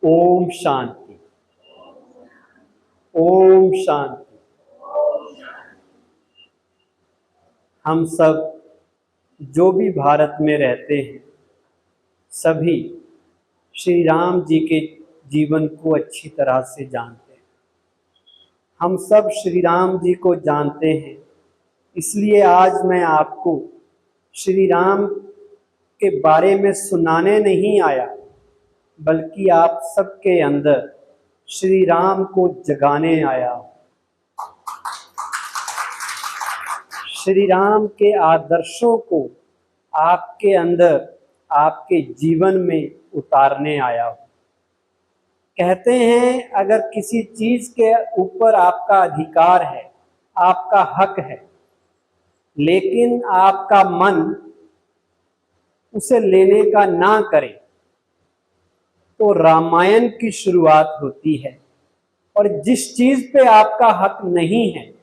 ओम शांति। ओम शांति। हम सब जो भी भारत में रहते हैं सभी श्री राम जी के जीवन को अच्छी तरह से जानते हैं। हम सब श्री राम जी को जानते हैं, इसलिए आज मैं आपको श्री राम के बारे में सुनाने नहीं आया, बल्कि आप सबके अंदर श्री राम को जगाने आया हूं। श्री राम के आदर्शों को आपके अंदर, आपके जीवन में उतारने आया हूं। कहते हैं अगर किसी चीज के ऊपर आपका अधिकार है, आपका हक है, लेकिन आपका मन उसे लेने का ना करे, तो रामायण की शुरुआत होती है। और जिस चीज पे आपका हक नहीं है,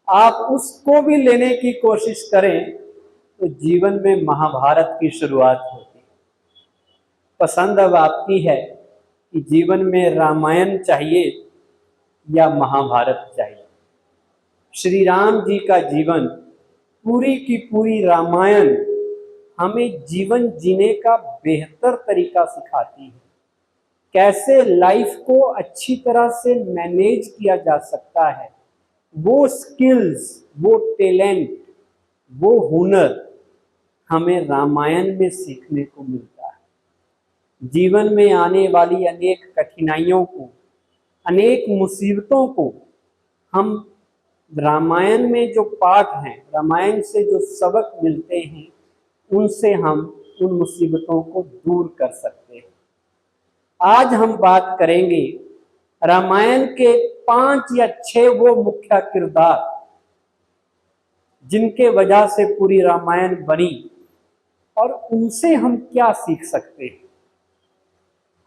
आप उसको भी लेने की कोशिश करें तो जीवन में महाभारत की शुरुआत होती है। पसंद अब आपकी है कि जीवन में रामायण चाहिए या महाभारत चाहिए। श्री राम जी का जीवन, पूरी की पूरी रामायण हमें जीवन जीने का बेहतर तरीका सिखाती है। कैसे लाइफ को अच्छी तरह से मैनेज किया जा सकता है, वो स्किल्स, वो टैलेंट, वो हुनर हमें रामायण में सीखने को मिलता है। जीवन में आने वाली अनेक कठिनाइयों को, अनेक मुसीबतों को हम रामायण में जो पाठ हैं, रामायण से जो सबक मिलते हैं, उनसे हम उन मुसीबतों को दूर कर सकते हैं। आज हम बात करेंगे रामायण के 5 या 6 वो मुख्य किरदार जिनके वजह से पूरी रामायण बनी और उनसे हम क्या सीख सकते हैं।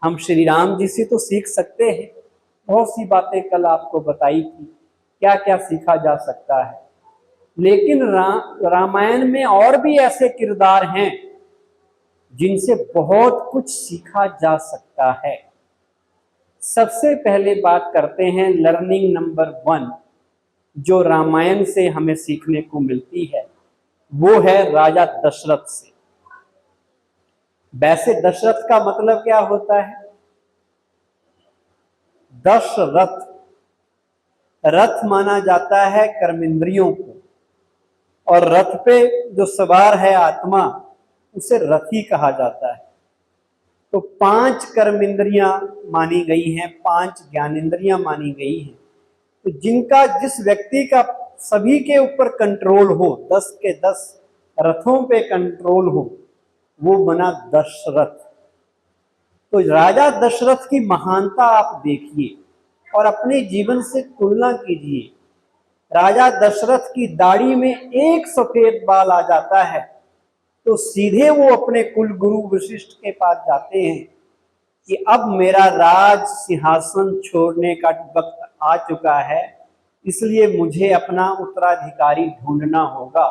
हम श्री राम जी से तो सीख सकते हैं, बहुत सी बातें कल आपको बताई थी, क्या क्या सीखा जा सकता है। लेकिन रामायण में और भी ऐसे किरदार हैं जिनसे बहुत कुछ सीखा जा सकता है। सबसे पहले बात करते हैं लर्निंग नंबर 1 जो रामायण से हमें सीखने को मिलती है, वो है राजा दशरथ से। वैसे दशरथ का मतलब क्या होता है? दशरथ, रथ माना जाता है कर्मेंद्रियों को, और रथ पे जो सवार है आत्मा, उसे रथी कहा जाता है। तो 5 कर्मेंद्रियां मानी गई हैं, 5 ज्ञानेंद्रियां मानी गई हैं। तो जिनका, जिस व्यक्ति का सभी के ऊपर कंट्रोल हो, 10 के 10 रथों पे कंट्रोल हो, वो बना दशरथ। तो राजा दशरथ की महानता आप देखिए और अपने जीवन से तुलना कीजिए। राजा दशरथ की दाढ़ी में एक सफेद बाल आ जाता है तो सीधे वो अपने कुल गुरु वशिष्ठ के पास जाते हैं कि अब मेरा राज सिंहासन छोड़ने का वक्त आ चुका है, इसलिए मुझे अपना उत्तराधिकारी ढूंढना होगा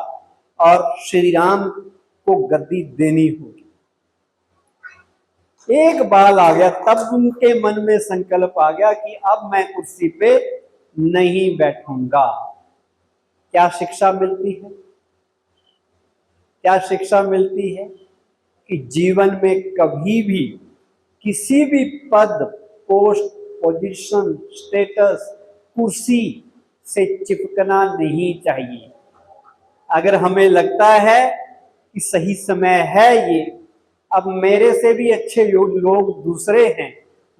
और श्री राम को गद्दी देनी होगी। एक बाल आ गया, तब उनके मन में संकल्प आ गया कि अब मैं कुर्सी पे नहीं बैठूंगा। क्या शिक्षा मिलती है? क्या शिक्षा मिलती है? कि जीवन में कभी भी किसी भी पद, पोस्ट, पोजीशन, स्टेटस, कुर्सी से चिपकना नहीं चाहिए। अगर हमें लगता है कि सही समय है ये, अब मेरे से भी अच्छे लोग दूसरे हैं,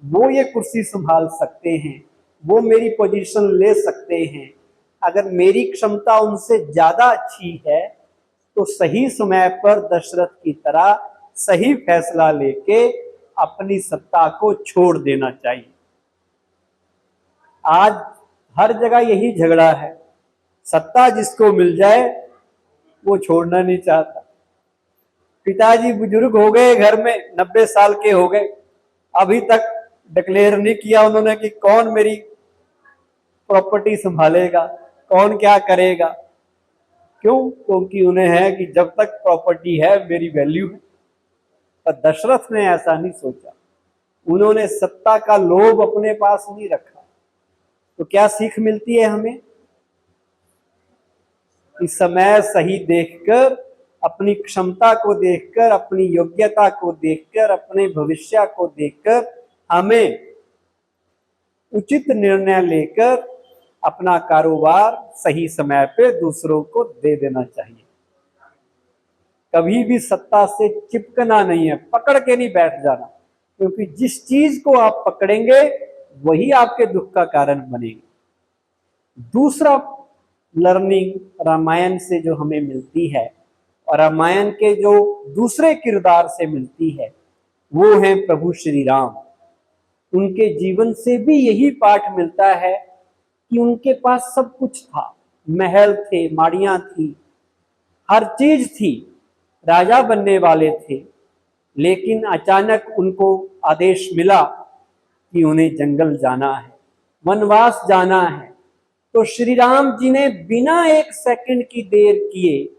वो ये कुर्सी संभाल सकते हैं, वो मेरी पोजीशन ले सकते हैं, अगर मेरी क्षमता उनसे ज्यादा अच्छी है, तो सही समय पर दशरथ की तरह सही फैसला लेके अपनी सत्ता को छोड़ देना चाहिए। आज हर जगह यही झगड़ा है, सत्ता जिसको मिल जाए वो छोड़ना नहीं चाहता। पिताजी बुजुर्ग हो गए, घर में 90 साल के हो गए, अभी तक डिक्लेयर नहीं किया उन्होंने कि कौन मेरी प्रॉपर्टी संभालेगा, कौन क्या करेगा। क्यों? क्योंकि उन्हें है कि जब तक प्रॉपर्टी है मेरी वैल्यू है। पर दशरथ ने ऐसा नहीं सोचा। उन्होंने सत्ता का लोभ अपने पास नहीं रखा। तो क्या सीख मिलती है हमें? कि समय सही देखकर, अपनी क्षमता को देखकर, अपनी योग्यता को देखकर, अपने भविष्य को देखकर हमें उचित निर्णय लेकर अपना कारोबार सही समय पे दूसरों को दे देना चाहिए। कभी भी सत्ता से चिपकना नहीं है, पकड़ के नहीं बैठ जाना, क्योंकि जिस चीज को आप पकड़ेंगे वही आपके दुख का कारण बनेगी। दूसरा लर्निंग रामायण से जो हमें मिलती है और रामायण के जो दूसरे किरदार से मिलती है वो है प्रभु श्री राम। उनके जीवन से भी यही पाठ मिलता है कि उनके पास सब कुछ था, महल थे, माड़ियां थी, हर चीज थी, राजा बनने वाले थे, लेकिन अचानक उनको आदेश मिला कि उन्हें जंगल जाना है, वनवास जाना है। तो श्री राम जी ने बिना एक सेकंड की देर किए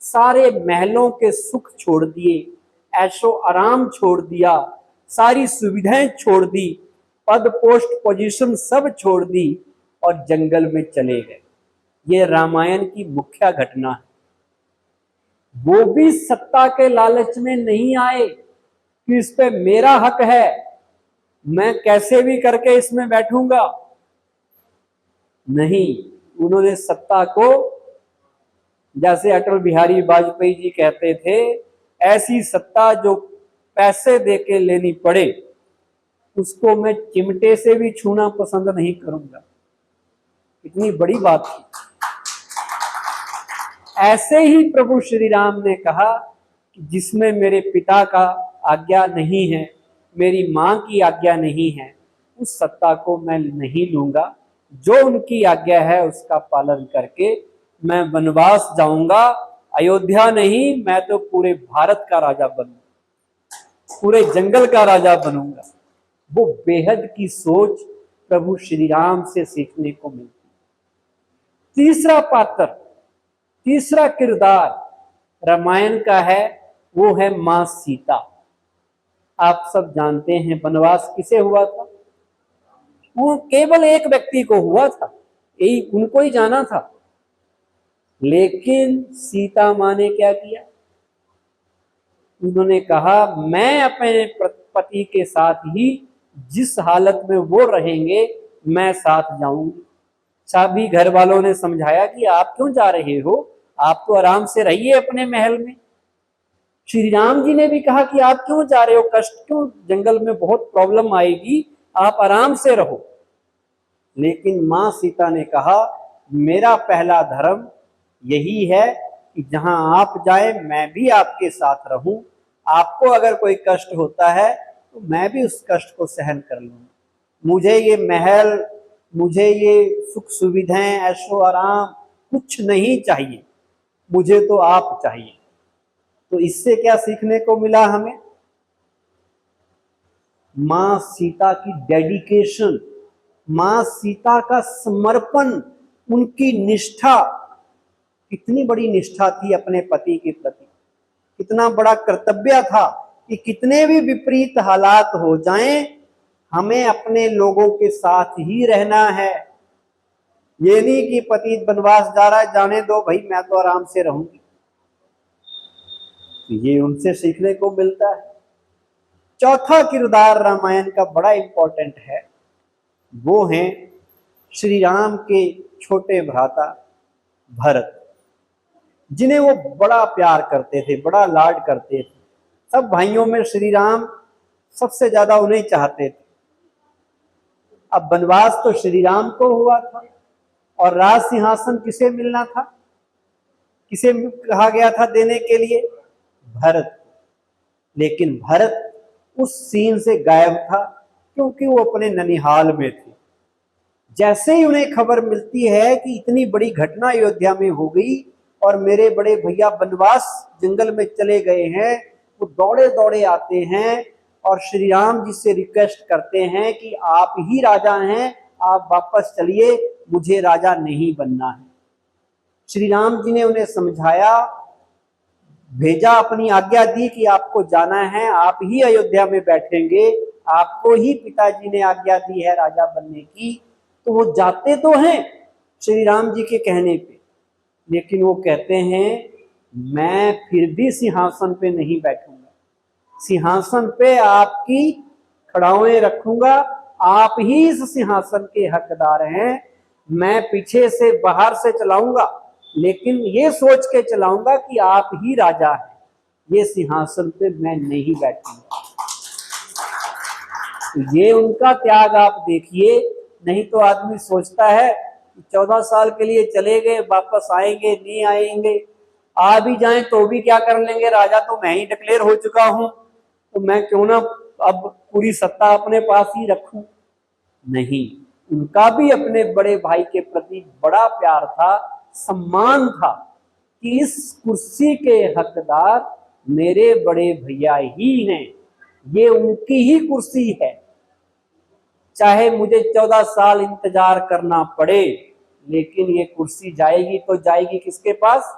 सारे महलों के सुख छोड़ दिए, ऐशो आराम छोड़ दिया, सारी सुविधाएं छोड़ दी, पद पोस्ट पोजीशन सब छोड़ दी और जंगल में चले गए। ये रामायण की मुख्य घटना है। वो भी सत्ता के लालच में नहीं आए कि इस पे मेरा हक है, मैं कैसे भी करके इसमें बैठूंगा। नहीं, उन्होंने सत्ता को, जैसे अटल बिहारी वाजपेयी जी कहते थे, ऐसी सत्ता जो पैसे देके लेनी पड़े उसको मैं चिमटे से भी छूना पसंद नहीं करूंगा। इतनी बड़ी बात थी। ऐसे ही प्रभु श्री राम ने कहा कि जिसमें मेरे पिता का आज्ञा नहीं है, मेरी मां की आज्ञा नहीं है, उस सत्ता को मैं नहीं लूंगा। जो उनकी आज्ञा है उसका पालन करके मैं वनवास जाऊंगा। अयोध्या नहीं, मैं तो पूरे भारत का राजा बनूंगा, पूरे जंगल का राजा बनूंगा। वो बेहद की सोच प्रभु श्री राम से सीखने को मिलती। तीसरा पात्र, तीसरा किरदार रामायण का है, वो है मां सीता। आप सब जानते हैं वनवास किसे हुआ था? वो केवल एक व्यक्ति को हुआ था, यही उनको ही जाना था। लेकिन सीता मां ने क्या किया? उन्होंने कहा मैं अपने पति के साथ ही जिस हालत में वो रहेंगे मैं साथ जाऊंगी। सभी घर वालों ने समझाया कि आप क्यों जा रहे हो, आप तो आराम से रहिए अपने महल में। श्री राम जी ने भी कहा कि आप क्यों जा रहे हो, कष्ट क्यों, जंगल में बहुत प्रॉब्लम आएगी, आप आराम से रहो। लेकिन मां सीता ने कहा मेरा पहला धर्म यही है कि जहां आप जाए मैं भी आपके साथ रहूं। आपको अगर कोई कष्ट होता है तो मैं भी उस कष्ट को सहन कर लूंगा। मुझे ये महल, मुझे ये सुख सुविधाएं, ऐशो आराम कुछ नहीं चाहिए, मुझे तो आप चाहिए। तो इससे क्या सीखने को मिला हमें? मां सीता की डेडिकेशन, मां सीता का समर्पण, उनकी निष्ठा, कितनी बड़ी निष्ठा थी अपने पति के प्रति, कितना बड़ा कर्तव्य था कि कितने भी विपरीत हालात हो जाएं हमें अपने लोगों के साथ ही रहना है। ये नहीं कि पति वनवास जा रहा है, जाने दो भाई, मैं तो आराम से रहूंगी। तो ये उनसे सीखने को मिलता है। चौथा किरदार रामायण का बड़ा इंपॉर्टेंट है, वो हैं श्री राम के छोटे भ्राता भरत, जिन्हें वो बड़ा प्यार करते थे, बड़ा लाड करते थे। सब भाइयों में श्री राम सबसे ज्यादा उन्हें चाहते थे। अब वनवास तो श्री राम को हुआ था और राज सिंहासन किसे मिलना था, किसे कहा गया था देने के लिए? भरत। लेकिन भरत उस सीन से गायब था क्योंकि वो अपने ननिहाल में थे। जैसे ही उन्हें खबर मिलती है कि इतनी बड़ी घटना अयोध्या में हो गई और मेरे बड़े भैया वनवास जंगल में चले गए हैं, वो दौड़े दौड़े आते हैं और श्री राम जी से रिक्वेस्ट करते हैं कि आप ही राजा हैं, आप वापस चलिए, मुझे राजा नहीं बनना है। श्री राम जी ने उन्हें समझाया, भेजा, अपनी आज्ञा दी कि आपको जाना है, आप ही अयोध्या में बैठेंगे, आपको ही पिताजी ने आज्ञा दी है राजा बनने की, तो वो जाते तो हैं श्री राम जी के कहने पे, लेकिन वो कहते हैं मैं फिर भी सिंहासन पे नहीं बैठूंगा, सिंहासन पे आपकी खड़ावें रखूंगा, आप ही इस सिंहासन के हकदार हैं। मैं पीछे से बाहर से चलाऊंगा, लेकिन ये सोच के चलाऊंगा कि आप ही राजा हैं, ये सिंहासन पे मैं नहीं बैठूंगा। तो ये उनका त्याग आप देखिए। नहीं तो आदमी सोचता है कि 14 साल के लिए चले गए, वापस आएंगे नहीं आएंगे, आ भी जाएं तो भी क्या कर लेंगे, राजा तो मैं ही डिक्लेयर हो चुका हूं, तो मैं क्यों ना अब पूरी सत्ता अपने पास ही रखूं। नहीं, उनका भी अपने बड़े भाई के प्रति बड़ा प्यार था, सम्मान था कि इस कुर्सी के हकदार मेरे बड़े भैया ही हैं, ये उनकी ही कुर्सी है, चाहे मुझे 14 साल इंतजार करना पड़े, लेकिन ये कुर्सी जाएगी तो जाएगी किसके पास,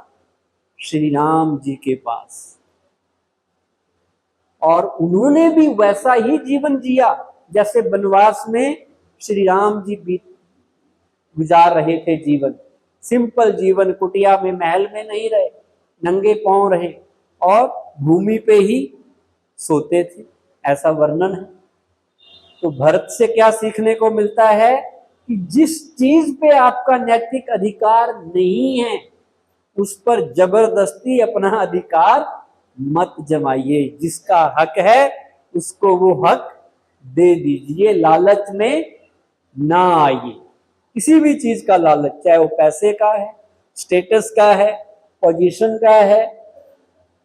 श्री राम जी के पास। और उन्होंने भी वैसा ही जीवन जिया जैसे वनवास में श्री राम जी गुजार रहे थे जीवन, सिंपल जीवन, कुटिया में महल में नहीं रहे, नंगे पांव रहे और भूमि पे ही सोते थे, ऐसा वर्णन है। तो भरत से क्या सीखने को मिलता है कि जिस चीज पे आपका नैतिक अधिकार नहीं है उस पर जबरदस्ती अपना अधिकार मत जमाइए, जिसका हक है उसको वो हक दे दीजिए, लालच में ना आइए, किसी भी चीज का लालच, चाहे वो पैसे का है, स्टेटस का है, पोजीशन का है,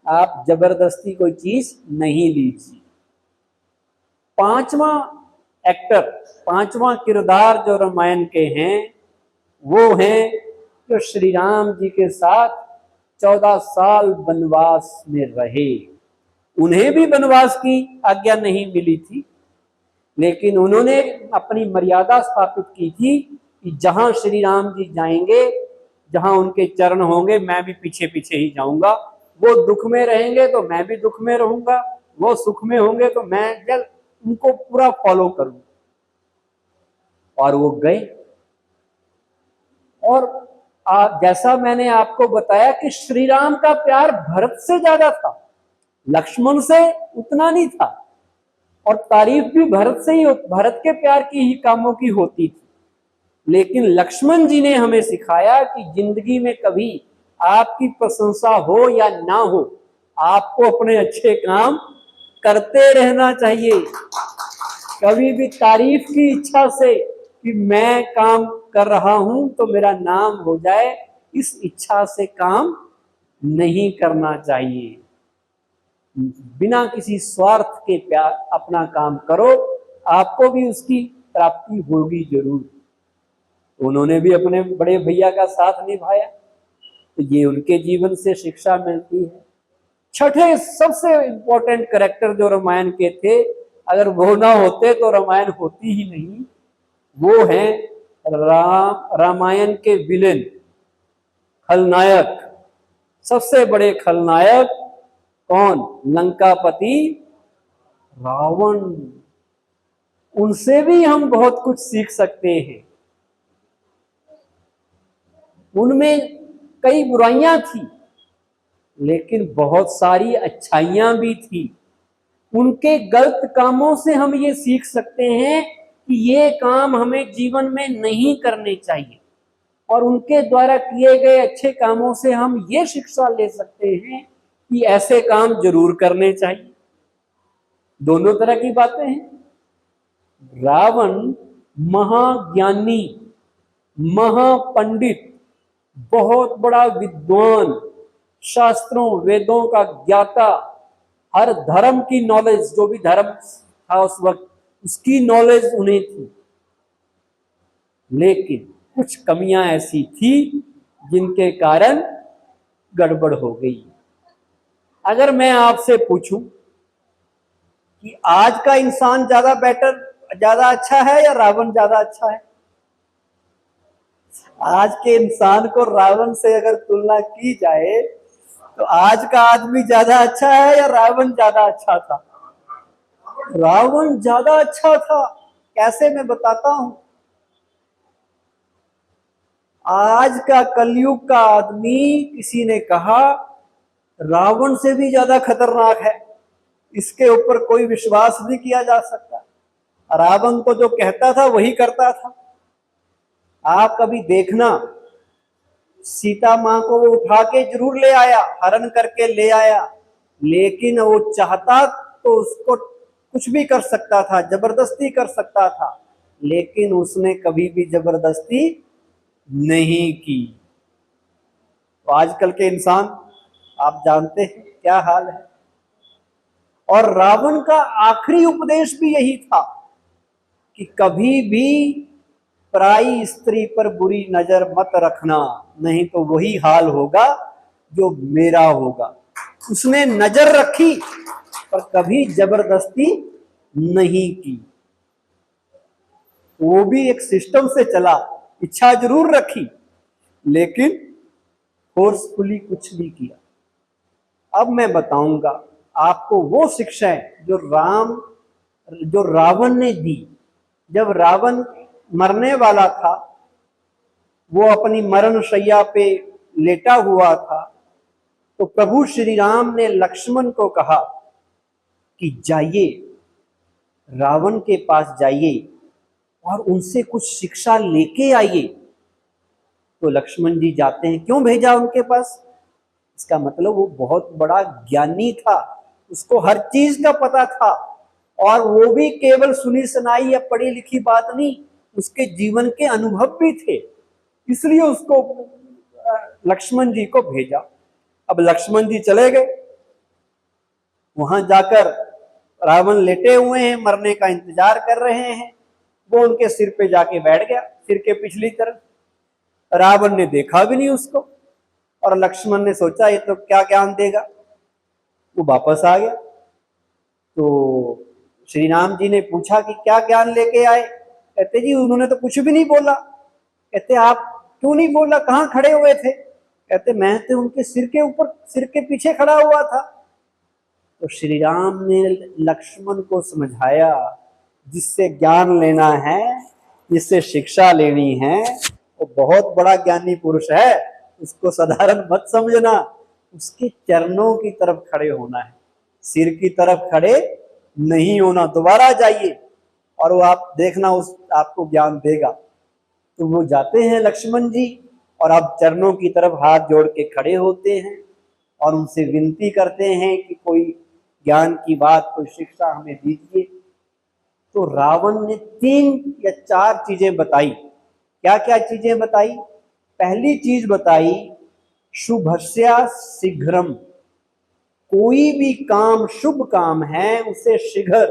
आप जबरदस्ती कोई चीज नहीं लीजिए। पांचवा एक्टर, पांचवा किरदार जो रामायण के हैं वो हैं जो श्री राम जी के साथ 14 साल वनवास में रहे। उन्हें भी वनवास की आज्ञा नहीं मिली थी, लेकिन उन्होंने अपनी मर्यादा स्थापित की थी कि जहां श्री राम जी जाएंगे, जहां उनके चरण होंगे, मैं भी पीछे पीछे ही जाऊंगा। वो दुख में रहेंगे तो मैं भी दुख में रहूंगा, वो सुख में होंगे तो मैं जब उनको पूरा फॉलो करूं। और वो गए। और जैसा मैंने आपको बताया कि श्री राम का प्यार भरत से ज्यादा था, लक्ष्मण से उतना नहीं था, और तारीफ भी भरत से ही, भरत के प्यार की ही कामों की होती थी। लेकिन लक्ष्मण जी ने हमें सिखाया कि जिंदगी में कभी आपकी प्रशंसा हो या ना हो, आपको अपने अच्छे काम करते रहना चाहिए। कभी भी तारीफ की इच्छा से कि मैं काम कर रहा हूं तो मेरा नाम हो जाए, इस इच्छा से काम नहीं करना चाहिए। बिना किसी स्वार्थ के प्यार अपना काम करो, आपको भी उसकी प्राप्ति होगी जरूर। उन्होंने भी अपने बड़े भैया का साथ निभाया, तो ये उनके जीवन से शिक्षा मिलती है। छठे सबसे इंपॉर्टेंट कैरेक्टर जो रामायण के थे, अगर वो ना होते तो रामायण होती ही नहीं, वो हैं रामायण के विलेन, खलनायक। सबसे बड़े खलनायक कौन? लंकापति रावण। उनसे भी हम बहुत कुछ सीख सकते हैं। उनमें कई बुराइयां थी, लेकिन बहुत सारी अच्छाइयां भी थी। उनके गलत कामों से हम ये सीख सकते हैं कि ये काम हमें जीवन में नहीं करने चाहिए, और उनके द्वारा किए गए अच्छे कामों से हम ये शिक्षा ले सकते हैं कि ऐसे काम जरूर करने चाहिए। दोनों तरह की बातें हैं। रावण महाज्ञानी, महापंडित, बहुत बड़ा विद्वान, शास्त्रों वेदों का ज्ञाता, हर धर्म की नॉलेज, जो भी धर्म था उस वक्त उसकी नॉलेज उन्हें थी। लेकिन कुछ कमियां ऐसी थी जिनके कारण गड़बड़ हो गई। अगर मैं आपसे पूछूं कि आज का इंसान ज्यादा बेटर, ज्यादा अच्छा है या रावण ज्यादा अच्छा है? आज के इंसान को रावण से अगर तुलना की जाए तो आज का आदमी ज्यादा अच्छा है या रावण ज्यादा अच्छा था? रावण ज्यादा अच्छा था। कैसे, मैं बताता हूं। आज का कलयुग का आदमी, किसी ने कहा, रावण से भी ज्यादा खतरनाक है, इसके ऊपर कोई विश्वास नहीं किया जा सकता। रावण तो जो कहता था वही करता था। आप कभी देखना, सीता मां को वो उठा के जरूर ले आया, हरण करके ले आया, लेकिन वो चाहता तो उसको कुछ भी कर सकता था, जबरदस्ती कर सकता था, लेकिन उसने कभी भी जबरदस्ती नहीं की। तो आजकल के इंसान, आप जानते हैं क्या हाल है। और रावण का आखिरी उपदेश भी यही था कि कभी भी पराई स्त्री पर बुरी नजर मत रखना, नहीं तो वही हाल होगा जो मेरा होगा। उसने नजर रखी पर कभी जबरदस्ती नहीं की। वो भी एक सिस्टम से चला, इच्छा जरूर रखी, लेकिन फोर्सफुली कुछ नहीं किया। अब मैं बताऊंगा आपको वो शिक्षाएं जो रावण ने दी। जब रावण मरने वाला था, वो अपनी मरण शैया पे लेटा हुआ था, तो प्रभु श्री राम ने लक्ष्मण को कहा कि जाइए, रावण के पास जाइए और उनसे कुछ शिक्षा लेके आइए। तो लक्ष्मण जी जाते हैं। क्यों भेजा उनके पास? इसका मतलब वो बहुत बड़ा ज्ञानी था, उसको हर चीज का पता था, और वो भी केवल सुनी सुनाई या पढ़ी लिखी बात नहीं, उसके जीवन के अनुभव भी थे, इसलिए उसको लक्ष्मण जी को भेजा। अब लक्ष्मण जी चले गए, वहां जाकर रावण लेटे हुए हैं, मरने का इंतजार कर रहे हैं। वो उनके सिर पे जाके बैठ गया, सिर के पिछली तरफ। रावण ने देखा भी नहीं उसको, और लक्ष्मण ने सोचा ये तो क्या ज्ञान देगा, वो वापस आ गया। तो श्री राम जी ने पूछा कि क्या ज्ञान लेके आए? कहते जी उन्होंने तो कुछ भी नहीं बोला। कहते आप क्यों नहीं बोला, कहाँ खड़े हुए थे? कहते मैं तो उनके सिर के ऊपर, सिर के पीछे खड़ा हुआ था। तो श्री राम ने लक्ष्मण को समझाया, जिससे ज्ञान लेना है, जिससे शिक्षा लेनी है, वो बहुत बड़ा ज्ञानी पुरुष है, उसको साधारण मत समझना, उसके चरणों की तरफ खड़े होना है, सिर की तरफ खड़े नहीं होना। दोबारा जाइए और वो आप देखना, उस आपको ज्ञान देगा। तो वो जाते हैं लक्ष्मण जी, और अब चरणों की तरफ हाथ जोड़ के खड़े होते हैं और उनसे विनती करते हैं कि कोई ज्ञान की बात, कोई शिक्षा हमें दीजिए। तो रावण ने 3 या 4 चीजें बताई। क्या क्या चीजें बताई? पहली चीज बताई, शुभस्या शीघ्रम। कोई भी काम, शुभ काम है, उसे शीघ्र,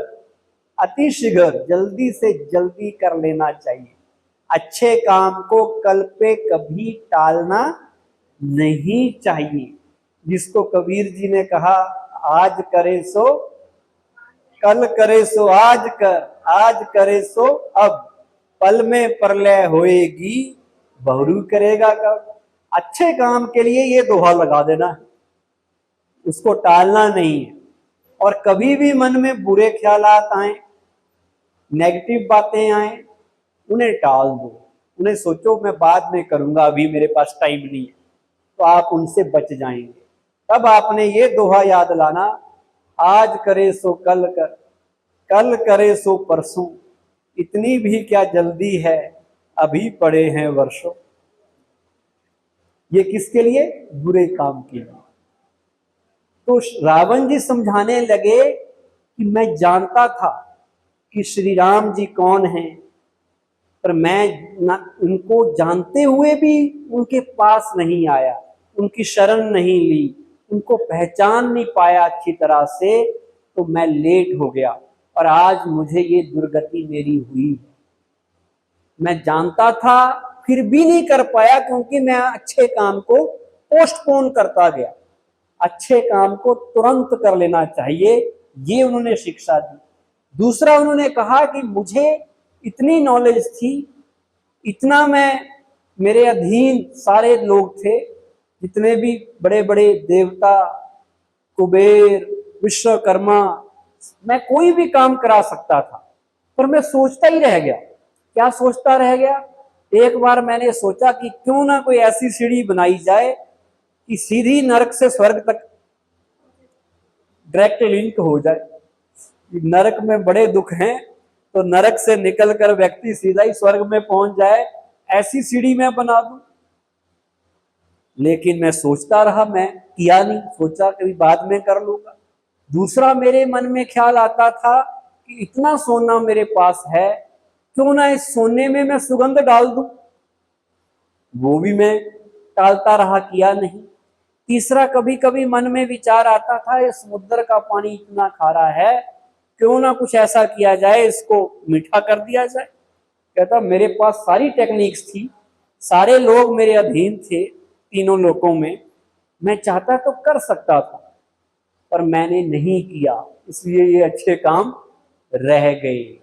अति शीघ्र, जल्दी से जल्दी कर लेना चाहिए। अच्छे काम को कल पे कभी टालना नहीं चाहिए। जिसको कबीर जी ने कहा, आज करे सो कल करे सो आज कर, आज करे सो अब, पल में प्रलय होएगी, बहुरू करेगा कब। अच्छे काम के लिए ये दोहा लगा देना है, उसको टालना नहीं है। और कभी भी मन में बुरे ख्यालात आए, नेगेटिव बातें आए, उन्हें टाल दो, उन्हें सोचो मैं बाद में करूंगा, अभी मेरे पास टाइम नहीं है, तो आप उनसे बच जाएंगे। तब आपने ये दोहा याद लाना, आज करे सो कल कर, कल करे सो परसों, इतनी भी क्या जल्दी है, अभी पड़े हैं वर्षों। ये किसके लिए? बुरे काम के लिए। तो रावण जी समझाने लगे कि मैं जानता था कि श्री राम जी कौन हैं, पर मैं उनको जानते हुए भी उनके पास नहीं आया, उनकी शरण नहीं ली, उनको पहचान नहीं पाया अच्छी तरह से, तो मैं लेट हो गया और आज मुझे ये दुर्गति मेरी हुई। मैं जानता था फिर भी नहीं कर पाया, क्योंकि मैं अच्छे काम को पोस्टपोन करता गया। अच्छे काम को तुरंत कर लेना चाहिए, ये उन्होंने शिक्षा दी। दूसरा, उन्होंने कहा कि मुझे इतनी नॉलेज थी, इतना मेरे अधीन सारे लोग थे, जितने भी बड़े बड़े देवता, कुबेर, विश्वकर्मा, मैं कोई भी काम करा सकता था, पर मैं सोचता ही रह गया। क्या सोचता रह गया? एक बार मैंने सोचा कि क्यों ना कोई ऐसी सीढ़ी बनाई जाए कि सीधी नरक से स्वर्ग तक डायरेक्ट लिंक हो जाए। नरक में बड़े दुख हैं, तो नरक से निकलकर व्यक्ति सीधा ही स्वर्ग में पहुंच जाए, ऐसी सीढ़ी मैं बना दूं। लेकिन मैं सोचता रहा, मैं किया नहीं, सोचा कभी बाद में कर लूंगा। दूसरा मेरे मन में ख्याल आता था कि इतना सोना मेरे पास है, क्यों ना इस सोने में मैं सुगंध डाल दूं। वो भी मैं टालता रहा, किया नहीं। तीसरा कभी कभी मन में विचार आता था, ये समुद्र का पानी इतना खारा है, क्यों ना कुछ ऐसा किया जाए, इसको मीठा कर दिया जाए। कहता मेरे पास सारी टेक्निक्स थी, सारे लोग मेरे अधीन थे, तीनों लोकों में, मैं चाहता तो कर सकता था, पर मैंने नहीं किया, इसलिए ये अच्छे काम रह गए।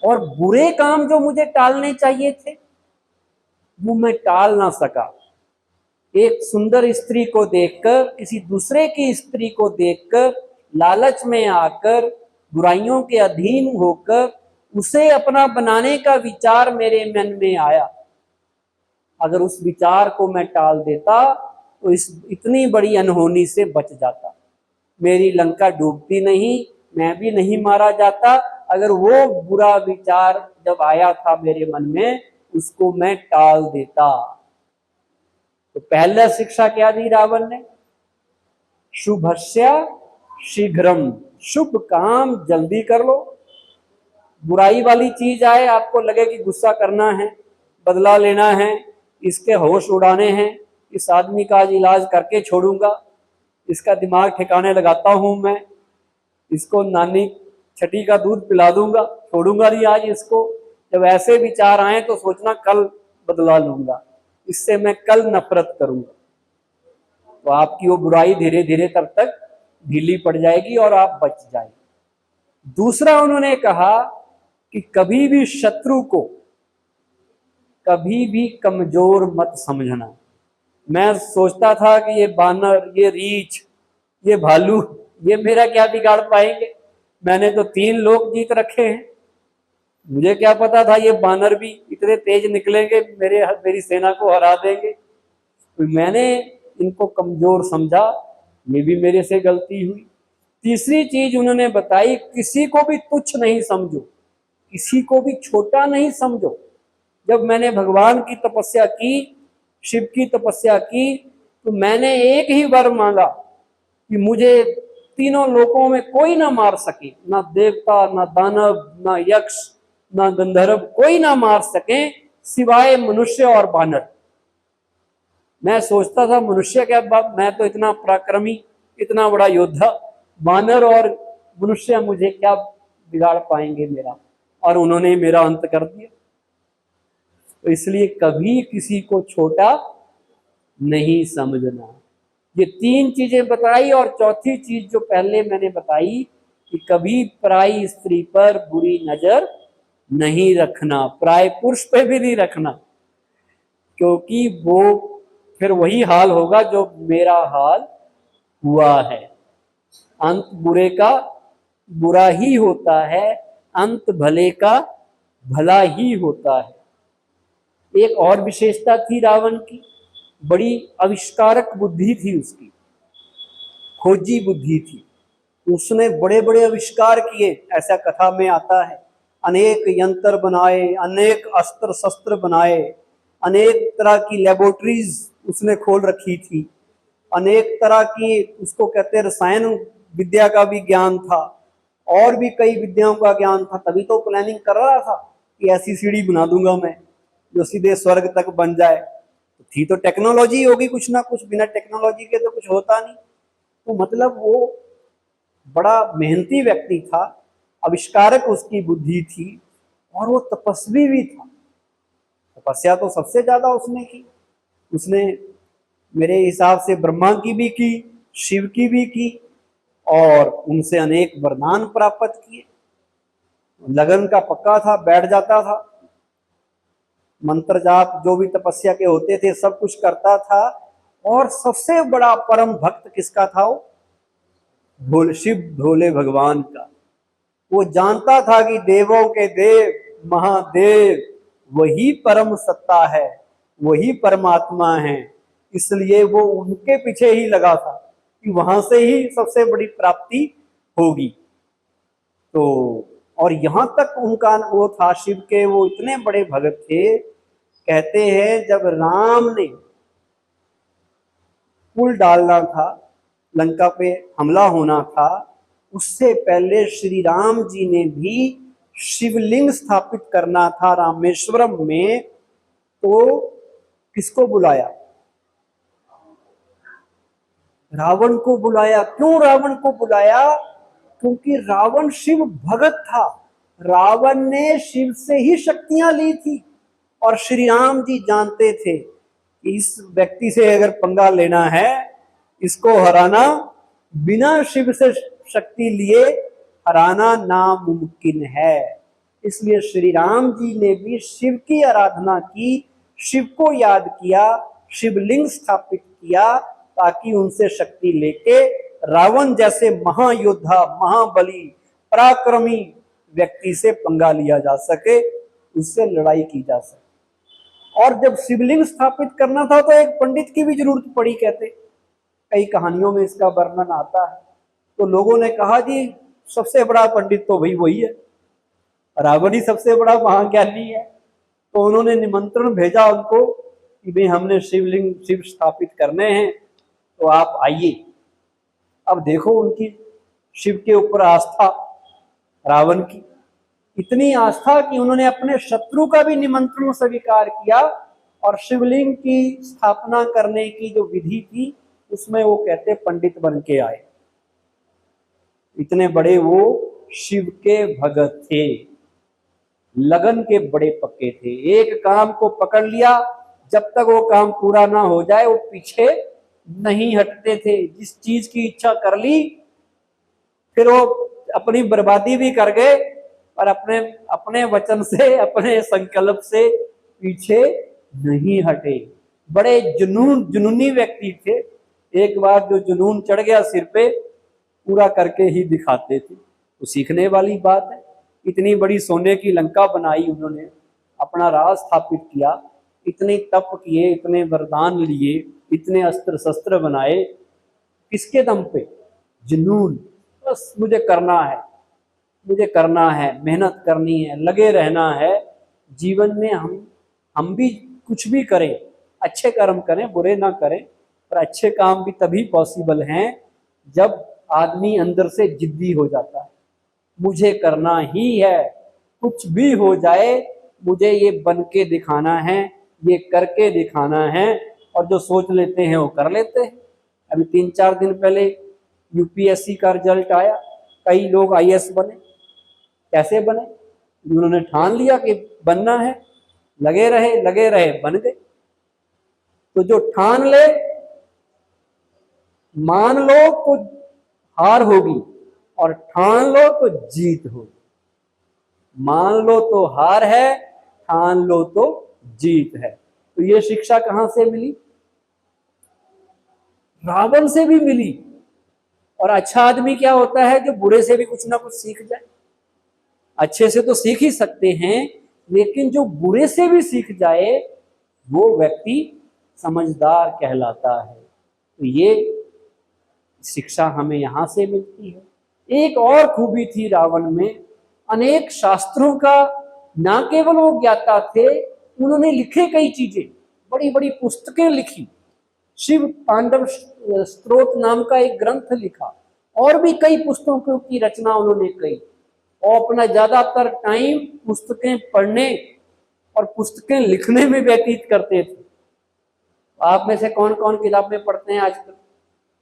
और बुरे काम जो मुझे टालने चाहिए थे, वो मैं टाल ना सका। एक सुंदर स्त्री को देखकर, किसी दूसरे की स्त्री को देखकर लालच में आकर, बुराइयों के अधीन होकर उसे अपना बनाने का विचार मेरे मन में आया। अगर उस विचार को मैं टाल देता तो इस इतनी बड़ी अनहोनी से बच जाता। मेरी लंका डूबती नहीं, मैं भी नहीं मारा जाता। अगर वो बुरा विचार जब आया था मेरे मन में, उसको मैं टाल देता। तो पहला शिक्षा क्या दी रावण ने? शुभस्य शीघ्रम, शुभ काम जल्दी कर लो। बुराई वाली चीज आए, आपको लगे कि गुस्सा करना है, बदला लेना है, इसके होश उड़ाने हैं, इस आदमी का आज इलाज करके छोड़ूंगा, इसका दिमाग ठिकाने लगाता हूं मैं, इसको नानी छठी का दूध पिला दूंगा, छोड़ूंगा नहीं आज इसको। जब ऐसे विचार आए तो सोचना कल बदला लूंगा, इससे मैं कल नफरत करूंगा। तो आपकी वो बुराई धीरे धीरे तब तक ढीली पड़ जाएगी और आप बच जाएंगे। दूसरा उन्होंने कहा कि कभी भी शत्रु को कभी भी कमजोर मत समझना। मैं सोचता था कि ये बानर, ये रीछ, ये भालू, ये मेरा क्या बिगाड़ पाएंगे, मैंने तो 3 लोग जीत रखे हैं। मुझे क्या पता था ये बानर भी इतने तेज निकलेंगे, मेरी सेना को हरा देंगे। तो मैंने इनको कमजोर समझा, ये भी मेरे से गलती हुई। तीसरी चीज उन्होंने बताई, किसी को भी तुच्छ नहीं समझो, किसी को भी छोटा नहीं समझो। जब मैंने भगवान की तपस्या की, शिव की तपस्या की, तो मैंने एक ही वर मांगा कि मुझे तीनों लोकों में कोई ना मार सके, ना देवता, ना दानव, ना यक्ष, ना गंधर्व, कोई ना मार सके सिवाय मनुष्य और बानर। मैं सोचता था मनुष्य क्या बात, मैं तो इतना पराक्रमी, इतना बड़ा योद्धा, बानर और मनुष्य मुझे क्या बिगाड़ पाएंगे मेरा, और उन्होंने मेरा अंत कर दिया। तो इसलिए कभी किसी को छोटा नहीं समझना। ये 3 चीजें बताई, और चौथी चीज जो पहले मैंने बताई कि कभी पराई स्त्री पर बुरी नजर नहीं रखना, पराये पुरुष पे भी नहीं रखना, क्योंकि वो फिर वही हाल होगा जो मेरा हाल हुआ है। अंत बुरे का बुरा ही होता है, अंत भले का भला ही होता है। एक और विशेषता थी रावण की, बड़ी आविष्कारक बुद्धि थी उसकी, खोजी बुद्धि थी। उसने बड़े बड़े आविष्कार किए, ऐसा कथा में आता है। अनेक यंत्र बनाए, अनेक अस्त्र शस्त्र बनाए, अनेक तरह की लेबोरेटरीज उसने खोल रखी थी, अनेक तरह की, उसको कहते हैं रसायन विद्या का भी ज्ञान था, और भी कई विद्याओं का ज्ञान था। तभी तो प्लानिंग कर रहा था कि ऐसी सीढ़ी बना दूंगा मैं जो सीधे स्वर्ग तक बन जाए। तो थी तो टेक्नोलॉजी होगी कुछ ना कुछ, बिना टेक्नोलॉजी के तो कुछ होता नहीं। तो मतलब वो बड़ा मेहनती व्यक्ति था, आविष्कारक उसकी बुद्धि थी, और वो तपस्वी भी था। तपस्या तो सबसे ज्यादा उसने की। उसने मेरे हिसाब से ब्रह्मा की भी की, शिव की भी की, और उनसे अनेक वरदान प्राप्त किए। लगन का पक्का था, बैठ जाता था, मंत्र जाप जो भी तपस्या के होते थे सब कुछ करता था। और सबसे बड़ा परम भक्त किसका था? वो शिव भोले भगवान का। वो जानता था कि देवों के देव महादेव वही परम सत्ता है, वही परमात्मा है, इसलिए वो उनके पीछे ही लगा था कि वहां से ही सबसे बड़ी प्राप्ति होगी। तो और यहां तक उनका वो था, शिव के वो इतने बड़े भगत थे, कहते हैं जब राम ने पुल डालना था, लंका पे हमला होना था, उससे पहले श्री राम जी ने भी शिवलिंग स्थापित करना था रामेश्वरम में, तो किसको बुलाया? रावण को बुलाया। क्यों रावण को बुलाया? क्योंकि रावण शिव भगत था। रावण ने शिव से ही शक्तियां ली थी और श्री राम जी जानते थे कि इस व्यक्ति से अगर पंगा लेना है, इसको हराना बिना शिव से शक्ति लिए हराना नामुमकिन है। इसलिए श्री राम जी ने भी शिव की आराधना की, शिव को याद किया, शिवलिंग स्थापित किया, ताकि उनसे शक्ति लेके रावण जैसे महायोद्धा, महाबली, पराक्रमी व्यक्ति से पंगा लिया जा सके, उससे लड़ाई की जा सके। और जब शिवलिंग स्थापित करना था तो एक पंडित की भी जरूरत पड़ी, कहते कई कहानियों में इसका वर्णन आता है। तो लोगों ने कहा जी सबसे बड़ा पंडित तो भाई वही है, रावण ही सबसे बड़ा महाज्ञानी है। तो उन्होंने निमंत्रण भेजा उनको कि भाई हमने शिव स्थापित करने हैं, तो आप आइए। अब देखो उनकी शिव के ऊपर आस्था, रावण की इतनी आस्था कि उन्होंने अपने शत्रु का भी निमंत्रण स्वीकार किया और शिवलिंग की स्थापना करने की जो विधि थी उसमें वो कहते पंडित बन के आए। इतने बड़े वो शिव के भगत थे, लगन के बड़े पक्के थे। एक काम को पकड़ लिया, जब तक वो काम पूरा ना हो जाए वो पीछे नहीं हटते थे। जिस चीज की इच्छा कर ली फिर वो अपनी बर्बादी भी कर गए और अपने वचन से, अपने संकल्प से पीछे नहीं हटे। बड़े जुनूनी व्यक्ति थे। एक बार जो जुनून चढ़ गया सिर पे, पूरा करके ही दिखाते थे। तो सीखने वाली बात है। इतनी बड़ी सोने की लंका बनाई उन्होंने, अपना राज स्थापित किया, इतने तप किए, इतने वरदान लिए, इतने अस्त्र शस्त्र बनाए, किसके दम पे? जुनून। बस मुझे करना है, मुझे करना है, मेहनत करनी है, लगे रहना है। जीवन में हम भी कुछ भी करें, अच्छे कर्म करें, बुरे ना करें, पर अच्छे काम भी तभी पॉसिबल हैं जब आदमी अंदर से जिद्दी हो जाता है। मुझे करना ही है, कुछ भी हो जाए मुझे ये बन के दिखाना है, ये करके दिखाना है। और जो सोच लेते हैं वो कर लेते हैं। अभी 3-4 दिन पहले यूपीएससी का रिजल्ट आया, कई लोग आईएएस बने। कैसे बने? उन्होंने ठान लिया कि बनना है, लगे रहे बन गए। तो जो ठान ले, मान लो तो हार होगी और ठान लो तो जीत होगी। मान लो तो हार है, ठान लो तो जीत है। तो ये शिक्षा कहां से मिली? रावण से भी मिली। और अच्छा आदमी क्या होता है? जो बुरे से भी कुछ ना कुछ सीख जाए। अच्छे से तो सीख ही सकते हैं, लेकिन जो बुरे से भी सीख जाए वो व्यक्ति समझदार कहलाता है। तो ये शिक्षा हमें यहां से मिलती है। एक और खूबी थी रावण में, अनेक शास्त्रों का ना केवल वो ज्ञाता थे, उन्होंने लिखे कई चीजें, बड़ी बड़ी पुस्तकें लिखी। शिव पांडव स्त्रोत नाम का एक ग्रंथ लिखा, और भी कई पुस्तकों की रचना उन्होंने की। और अपना ज्यादातर टाइम पुस्तकें पढ़ने और पुस्तकें लिखने में व्यतीत करते थे। आप में से कौन कौन किताबें पढ़ते हैं आजकल?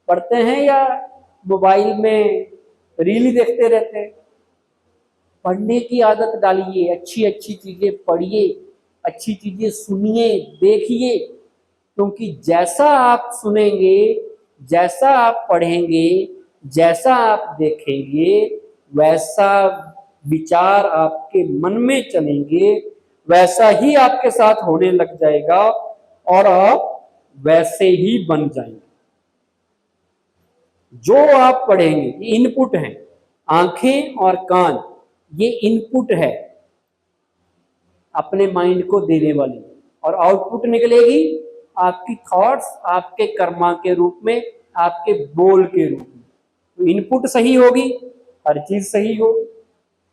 पढ़ते हैं या मोबाइल में रील ही देखते रहते हैं? पढ़ने की आदत डालिए, अच्छी अच्छी चीजें पढ़िए, अच्छी चीजें सुनिए, देखिए। क्योंकि जैसा आप सुनेंगे, जैसा आप पढ़ेंगे, जैसा आप देखेंगे, वैसा विचार आपके मन में चलेंगे, वैसा ही आपके साथ होने लग जाएगा और आप वैसे ही बन जाएंगे। जो आप पढ़ेंगे, इनपुट हैं, आंखें और कान, ये इनपुट है अपने माइंड को देने वाली, और आउटपुट निकलेगी आपकी थॉट्स, आपके कर्मा के रूप में, आपके बोल के रूप में। तो इनपुट सही होगी, हर चीज सही होगी।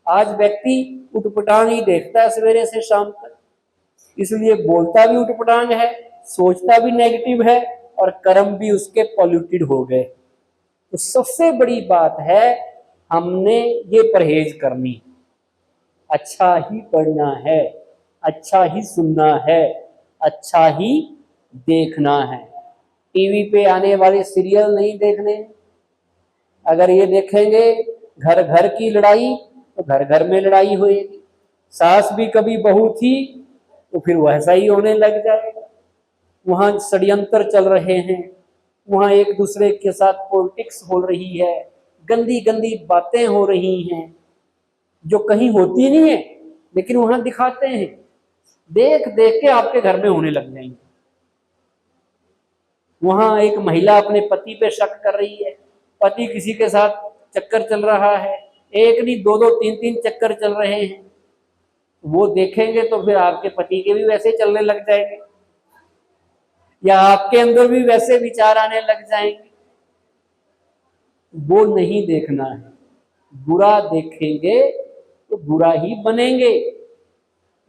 आज व्यक्ति उटपटांग ही देखता है सवेरे से शाम तक, इसलिए बोलता भी उटपटांग है, सोचता भी नेगेटिव है, और कर्म भी उसके पॉल्यूटेड हो गए। तो सबसे बड़ी बात है, हमने ये परहेज करनी, अच्छा ही पढ़ना है, अच्छा ही सुनना है, अच्छा ही देखना है। टीवी पे आने वाले सीरियल नहीं देखने। अगर ये देखेंगे घर घर की लड़ाई, तो घर घर में लड़ाई होएगी। सास भी कभी बहू थी, तो फिर वैसा ही होने लग जाएगा। वहां षड्यंत्र चल रहे हैं, वहां एक दूसरे के साथ पॉलिटिक्स हो रही है, गंदी गंदी बातें हो रही हैं, जो कहीं होती नहीं है लेकिन वहां दिखाते हैं। देख देख के आपके घर में होने लग जाएंगे। वहां एक महिला अपने पति पे शक कर रही है, पति किसी के साथ चक्कर चल रहा है, एक नहीं दो दो तीन तीन चक्कर चल रहे हैं। वो देखेंगे तो फिर आपके पति के भी वैसे चलने लग जाएंगे, या आपके अंदर भी वैसे विचार आने लग जाएंगे। वो नहीं देखना है। बुरा देखेंगे तो बुरा ही बनेंगे।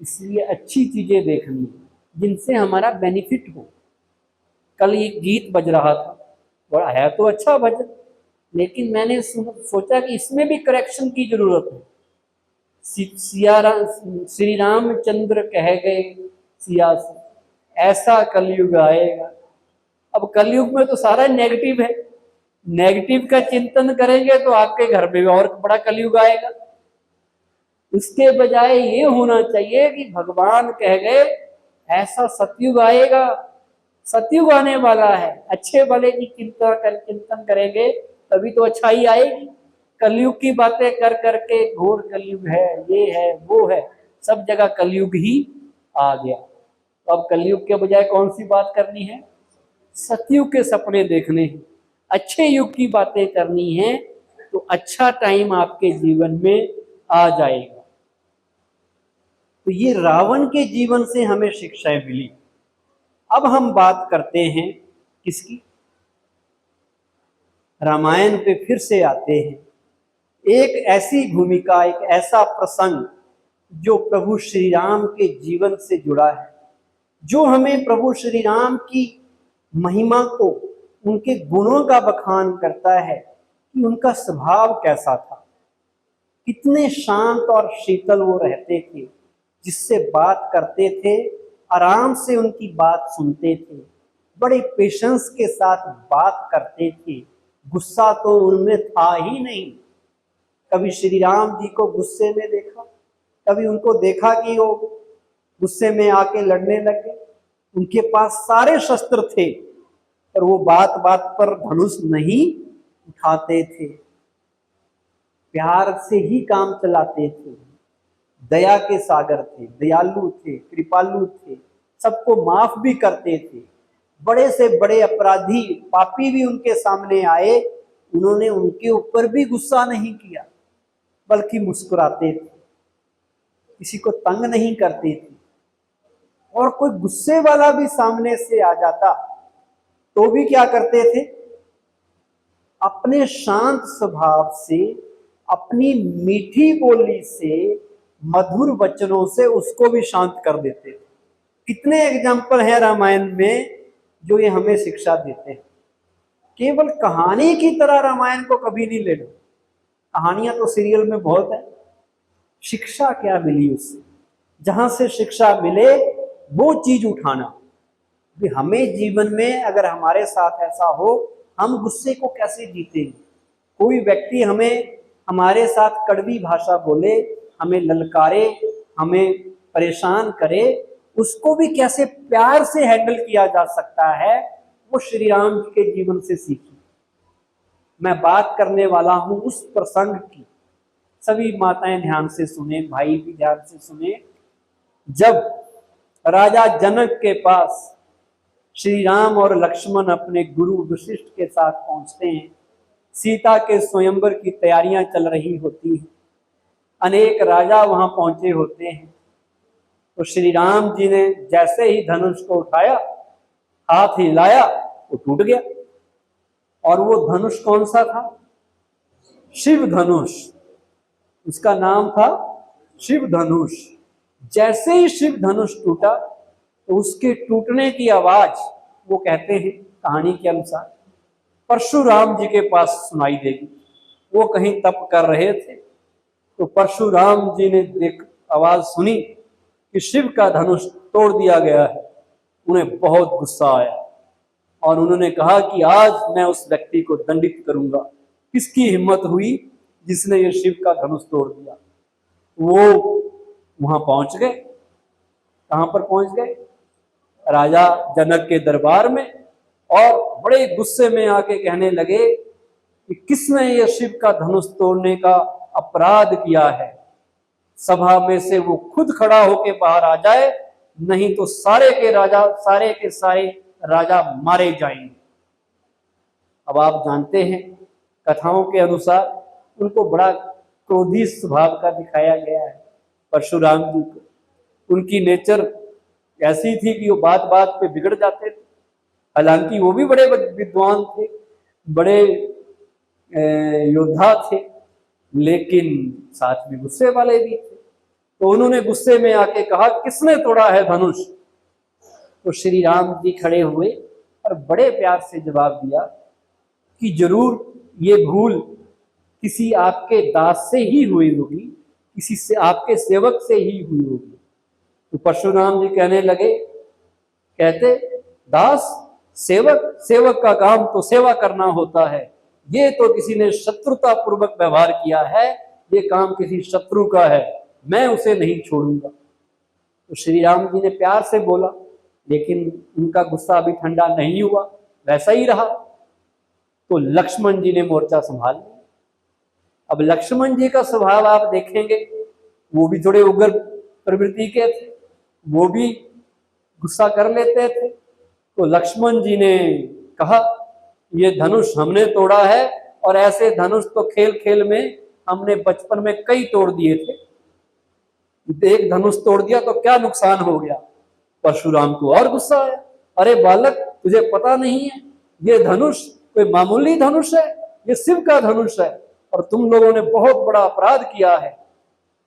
इसलिए अच्छी चीजें देखनी है जिनसे हमारा बेनिफिट हो। कल एक गीत बज रहा था, बड़ा है तो अच्छा भजन, लेकिन मैंने सोचा कि इसमें भी करेक्शन की जरूरत है। श्री रामचंद्र कह गए सिया से, ऐसा कलयुग आएगा। अब कलयुग में तो सारा नेगेटिव है, नेगेटिव का चिंतन करेंगे तो आपके घर में और बड़ा कलयुग आएगा। उसके बजाय ये होना चाहिए कि भगवान कह गए ऐसा सतयुग आएगा, सतयुग आने वाला है, अच्छे भले की चिंतन करेंगे तभी तो अच्छाई आएगी। कलयुग की बातें कर करके घोर कलयुग है, ये है वो है, सब जगह कलयुग ही आ गया। तो अब कलयुग के बजाय कौन सी बात करनी है? सतयुग के सपने देखने हैं, अच्छे युग की बातें करनी है, तो अच्छा टाइम आपके जीवन में आ जाएगा। तो ये रावण के जीवन से हमें शिक्षाएं मिली। अब हम बात करते हैं किसकी? रामायण पे फिर से आते हैं। एक ऐसी भूमिका, एक ऐसा प्रसंग जो प्रभु श्री राम के जीवन से जुड़ा है, जो हमें प्रभु श्री राम की महिमा को, उनके गुणों का बखान करता है कि उनका स्वभाव कैसा था, कितने शांत और शीतल वो रहते थे, जिससे बात करते थे आराम से उनकी बात सुनते थे, बड़े पेशेंस के साथ बात करते थे, गुस्सा तो उनमें था ही नहीं। कभी श्री राम जी को गुस्से में देखा, कभी उनको देखा कि वो गुस्से में आके लड़ने लगे। उनके पास सारे शस्त्र थे, पर वो बात बात पर धनुष नहीं उठाते थे, प्यार से ही काम चलाते थे, दया के सागर थे, दयालु थे, कृपालु थे, सबको माफ भी करते थे। बड़े से बड़े अपराधी पापी भी उनके सामने आए, उन्होंने उनके ऊपर भी गुस्सा नहीं किया, बल्कि मुस्कुराते थे, किसी को तंग नहीं करते थे। और कोई गुस्से वाला भी सामने से आ जाता तो भी क्या करते थे? अपने शांत स्वभाव से, अपनी मीठी बोली से, मधुर वचनों से उसको भी शांत कर देते थे। कितने एग्जाम्पल हैं रामायण में जो ये हमें शिक्षा देते हैं। केवल कहानी की तरह रामायण को कभी नहीं लेना, कहानियां तो सीरियल में बहुत है, शिक्षा क्या मिली उससे, जहां से शिक्षा मिले वो चीज उठाना। भी हमें जीवन में अगर हमारे साथ ऐसा हो, हम गुस्से को कैसे जीते हैं? कोई व्यक्ति हमें, हमारे साथ कड़वी भाषा बोले, हमें ललकारे, हमें परेशान करे, उसको भी कैसे प्यार से हैंडल किया जा सकता है, वो श्री राम जी के जीवन से सीखी। मैं बात करने वाला हूं उस प्रसंग की, सभी माताएं ध्यान से सुने, भाई भी ध्यान से सुने। जब राजा जनक के पास श्री राम और लक्ष्मण अपने गुरु वशिष्ठ के साथ पहुंचते हैं, सीता के स्वयंवर की तैयारियां चल रही होती हैं। अनेक राजा वहां पहुंचे होते हैं। तो श्री राम जी ने जैसे ही धनुष को उठाया, हाथ हिलाया, वो टूट गया। और वो धनुष कौन सा था? शिव धनुष। उसका नाम था शिव धनुष। जैसे ही शिव धनुष टूटा तो उसके टूटने की आवाज, वो कहते हैं कहानी के अनुसार, परशुराम जी के पास सुनाई देगी। वो कहीं तप कर रहे थे, तो परशुराम जी ने देख आवाज सुनी कि शिव का धनुष तोड़ दिया गया है। उन्हें बहुत गुस्सा आया और उन्होंने कहा कि आज मैं उस व्यक्ति को दंडित करूंगा। किसकी हिम्मत हुई जिसने ये शिव का धनुष तोड़ दिया। वो वहां पहुंच गए। कहां पर पहुंच गए? राजा जनक के दरबार में, और बड़े गुस्से में आके कहने लगे कि किसने ये शिव का धनुष तोड़ने का अपराध किया है। सभा में से वो खुद खड़ा होके बाहर आ जाए, नहीं तो सारे के सारे राजा मारे जाएंगे। अब आप जानते हैं कथाओं के अनुसार उनको बड़ा क्रोधी स्वभाव का दिखाया गया है परशुराम जी को। उनकी नेचर ऐसी थी कि वो बात बात पे बिगड़ जाते थे। हालांकि वो भी बड़े विद्वान थे, बड़े योद्धा थे, लेकिन साथ में गुस्से वाले भी थे। तो उन्होंने गुस्से में आके कहा किसने तोड़ा है धनुष? तो श्री राम जी खड़े हुए और बड़े प्यार से जवाब दिया कि जरूर ये भूल किसी आपके दास से ही हुई होगी, किसी से आपके सेवक से ही हुई होगी। तो परशुराम जी कहने लगे, कहते दास सेवक, सेवक का काम तो सेवा करना होता है। ये तो किसी ने शत्रुता पूर्वक व्यवहार किया है, ये काम किसी शत्रु का है, मैं उसे नहीं छोड़ूंगा। तो श्री राम जी ने प्यार से बोला, लेकिन उनका गुस्सा अभी ठंडा नहीं हुआ, वैसा ही रहा। तो लक्ष्मण जी ने मोर्चा संभाल लिया। अब लक्ष्मण जी का स्वभाव आप देखेंगे, वो भी थोड़े उग्र प्रवृत्ति के थे, वो भी गुस्सा कर लेते थे। तो लक्ष्मण जी ने कहा ये धनुष हमने तोड़ा है, और ऐसे धनुष तो खेल खेल में हमने बचपन में कई तोड़ दिए थे। एक धनुष तोड़ दिया तो क्या नुकसान हो गया? परशुराम को और गुस्सा आया, अरे बालक तुझे पता नहीं है ये धनुष कोई मामूली धनुष है, ये शिव का धनुष है, और तुम लोगों ने बहुत बड़ा अपराध किया है।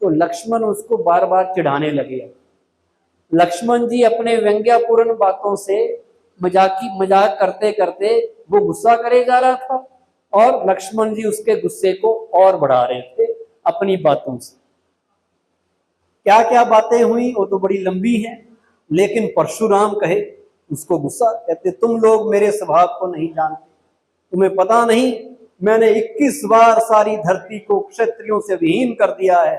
तो लक्ष्मण उसको बार बार चिढ़ाने लगे। लक्ष्मण जी अपने व्यंग्यपूर्ण बातों से मजाक करते करते वो गुस्सा करे जा रहा था, और लक्ष्मण जी उसके गुस्से को और बढ़ा रहे थे अपनी बातों से। क्या क्या बातें हुई वो तो बड़ी लंबी है, लेकिन परशुराम कहे उसको गुस्सा, कहते तुम लोग मेरे स्वभाव को नहीं जानते, तुम्हें पता नहीं मैंने 21 बार सारी धरती को क्षत्रियों से विहीन कर दिया है,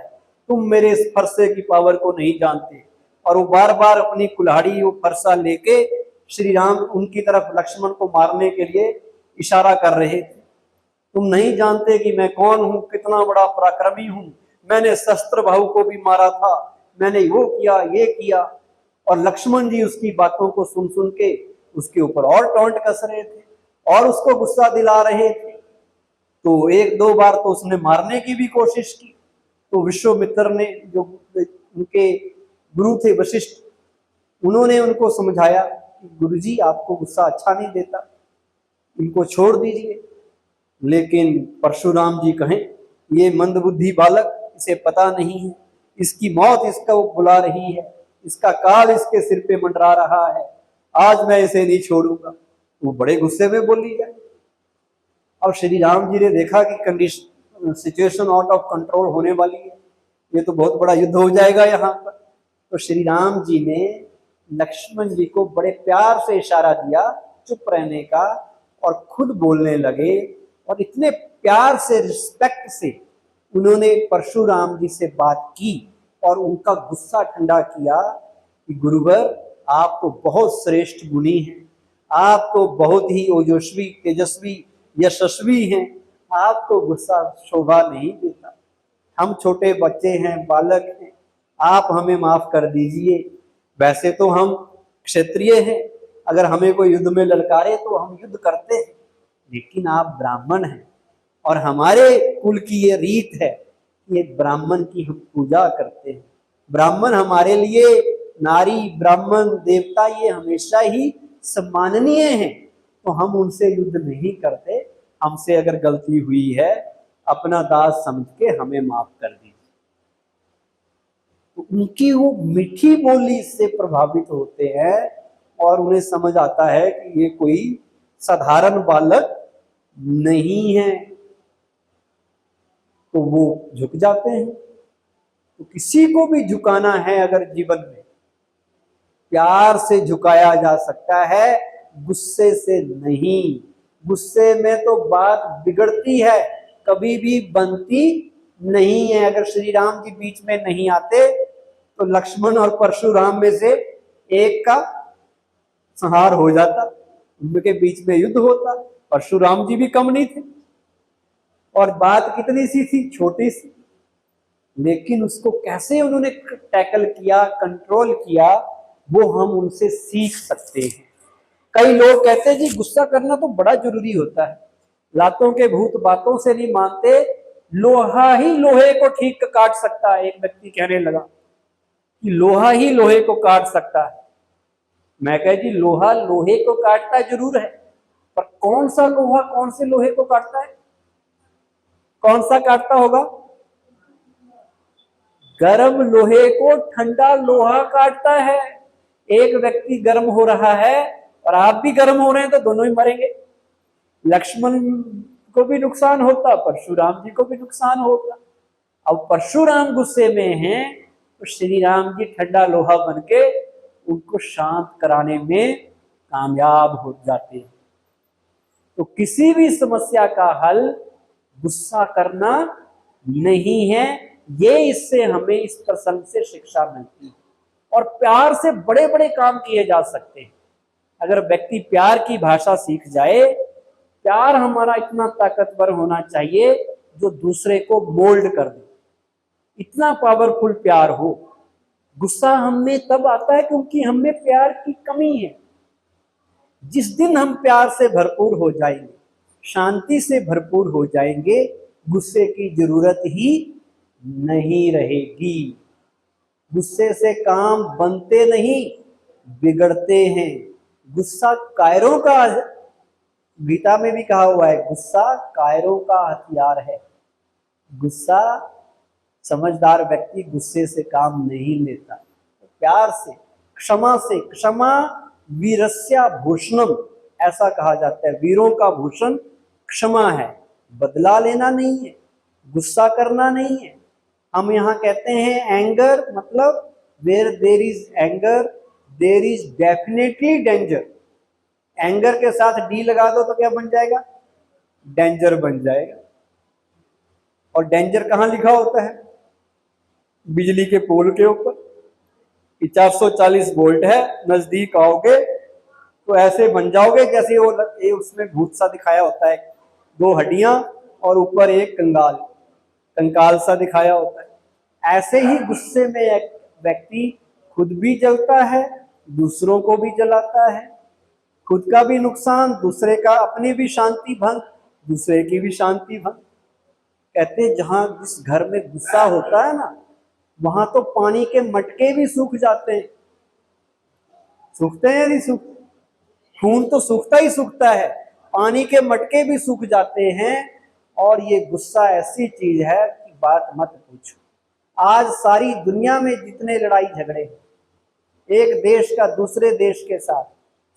तुम मेरे इस फरसे की पावर को नहीं जानते। और वो बार बार अपनी कुल्हाड़ी वो फरसा लेके श्री राम उनकी तरफ लक्ष्मण को मारने के लिए इशारा कर रहे थे। तुम नहीं जानते कि मैं कौन हूं, कितना बड़ा पराक्रमी हूं, मैंने शस्त्र भाव को भी मारा था, मैंने वो किया ये किया। और लक्ष्मण जी उसकी बातों को सुन सुन के उसके ऊपर और टॉन्ट कस रहे थे और उसको गुस्सा दिला रहे थे। तो एक दो बार तो उसने मारने की भी कोशिश की। तो विश्वामित्र ने, जो उनके गुरु थे वशिष्ठ, उन्होंने उनको समझाया कि गुरुजी आपको गुस्सा अच्छा नहीं देता, इनको छोड़ दीजिए। लेकिन परशुराम जी कहें ये मंदबुद्धि बालक, इसे पता नहीं है, इसकी मौत इसको बुला रही है, इसका काल इसके सिर पे मंडरा रहा है, आज मैं इसे नहीं छोड़ूंगा। वो बड़े गुस्से में बोली जाए। अब श्री राम जी ने देखा कि condition situation out of control होने वाली है, ये तो बहुत बड़ा युद्ध हो जाएगा यहाँ पर। तो श्री राम जी ने लक्ष्मण जी को बड़े प्यार से इशारा दिया चुप रहने का, और खुद बोलने लगे। और इतने प्यार से, रिस्पेक्ट से उन्होंने परशुराम जी से बात की और उनका गुस्सा ठंडा किया कि गुरुवर आप तो बहुत श्रेष्ठ गुणी हैं, आप तो बहुत ही ओजस्वी, तेजस्वी, यशस्वी हैं, आप तो गुस्सा शोभा नहीं देता, हम छोटे बच्चे हैं, बालक हैं, आप हमें माफ कर दीजिए। वैसे तो हम क्षत्रिय हैं, अगर हमें कोई युद्ध में ललकारे तो हम युद्ध करते हैं, लेकिन आप ब्राह्मण हैं और हमारे कुल की ये रीत है कि एक ब्राह्मण की हम पूजा करते हैं, ब्राह्मण हमारे लिए, नारी ब्राह्मण देवता ये हमेशा ही सम्माननीय हैं, तो हम उनसे युद्ध नहीं करते। हमसे अगर गलती हुई है अपना दास समझ के हमें माफ कर दीजिए। तो उनकी वो मीठी बोली से प्रभावित होते हैं और उन्हें समझ आता है कि ये कोई साधारण बालक नहीं है, तो वो झुक जाते हैं। तो किसी को भी झुकाना है अगर जीवन में, प्यार से झुकाया जा सकता है, गुस्से से नहीं। गुस्से में तो बात बिगड़ती है, कभी भी बनती नहीं है। अगर श्री राम जी बीच में नहीं आते तो लक्ष्मण और परशुराम में से एक का संहार हो जाता, उनके बीच में युद्ध होता। परशुराम जी भी कम नहीं थे और बात कितनी सी थी, छोटी सी, लेकिन उसको कैसे उन्होंने टैकल किया, कंट्रोल किया, वो हम उनसे सीख सकते हैं। कई लोग कहते हैं जी गुस्सा करना तो बड़ा जरूरी होता है, लातों के भूत बातों से नहीं मानते, लोहा ही लोहे को ठीक काट सकता है। एक व्यक्ति कहने लगा कि लोहा ही लोहे को काट सकता है। मैं कह जी लोहा लोहे को काटता जरूर है, पर कौन सा लोहा कौन से लोहे को काटता है? कौन सा काटता होगा? गर्म लोहे को ठंडा लोहा काटता है। एक व्यक्ति गर्म हो रहा है और आप भी गर्म हो रहे हैं तो दोनों ही मरेंगे। लक्ष्मण को भी नुकसान होता, परशुराम जी को भी नुकसान होता। अब परशुराम गुस्से में हैं तो श्री राम जी ठंडा लोहा बन के उनको शांत कराने में कामयाब हो जाते हैं। तो किसी भी समस्या का हल गुस्सा करना नहीं है, ये इससे हमें इस प्रसंग से शिक्षा मिलती है। और प्यार से बड़े बड़े काम किए जा सकते हैं। अगर व्यक्ति प्यार की भाषा सीख जाए, प्यार हमारा इतना ताकतवर होना चाहिए जो दूसरे को मोल्ड कर दे, इतना पावरफुल प्यार हो। गुस्सा हमें तब आता है क्योंकि हमें प्यार की कमी है। जिस दिन हम प्यार से भरपूर हो जाएंगे, शांति से भरपूर हो जाएंगे, गुस्से की जरूरत ही नहीं रहेगी। गुस्से से काम बनते नहीं, बिगड़ते हैं। गुस्सा कायरों का, गीता में भी कहा हुआ है, गुस्सा कायरों का हथियार है। गुस्सा, समझदार व्यक्ति गुस्से से काम नहीं लेता, तो प्यार से, क्षमा से, क्षमा वीरस्या भूषणम, ऐसा कहा जाता है, वीरों का भूषण क्षमा है। बदला लेना नहीं है, गुस्सा करना नहीं है। हम यहाँ कहते हैं एंगर मतलब where there is anger there is definitely danger. Anger के साथ डी लगा दो तो क्या बन जाएगा? डेंजर बन जाएगा। और डेंजर कहाँ लिखा होता है? बिजली के पोल के ऊपर कि 440 वोल्ट है, नजदीक आओगे तो ऐसे बन जाओगे जैसे वो उसमें भूत सा दिखाया होता है, 2 हड्डियां और ऊपर एक कंकाल सा दिखाया होता है। ऐसे ही गुस्से में एक व्यक्ति खुद भी जलता है, दूसरों को भी जलाता है, खुद का भी नुकसान, दूसरे का, अपनी भी शांति भंग, दूसरे की भी शांति भंग। कहते हैं जहां जिस घर में गुस्सा होता है ना, वहां तो पानी के मटके भी सूख जाते हैं। सूखते हैं या नहीं सूखते? खून तो सूखता ही सूखता है, पानी के मटके भी सूख जाते हैं। और ये गुस्सा ऐसी चीज है कि बात मत पूछो। आज सारी दुनिया में जितने लड़ाई झगड़े, एक देश का दूसरे देश के साथ,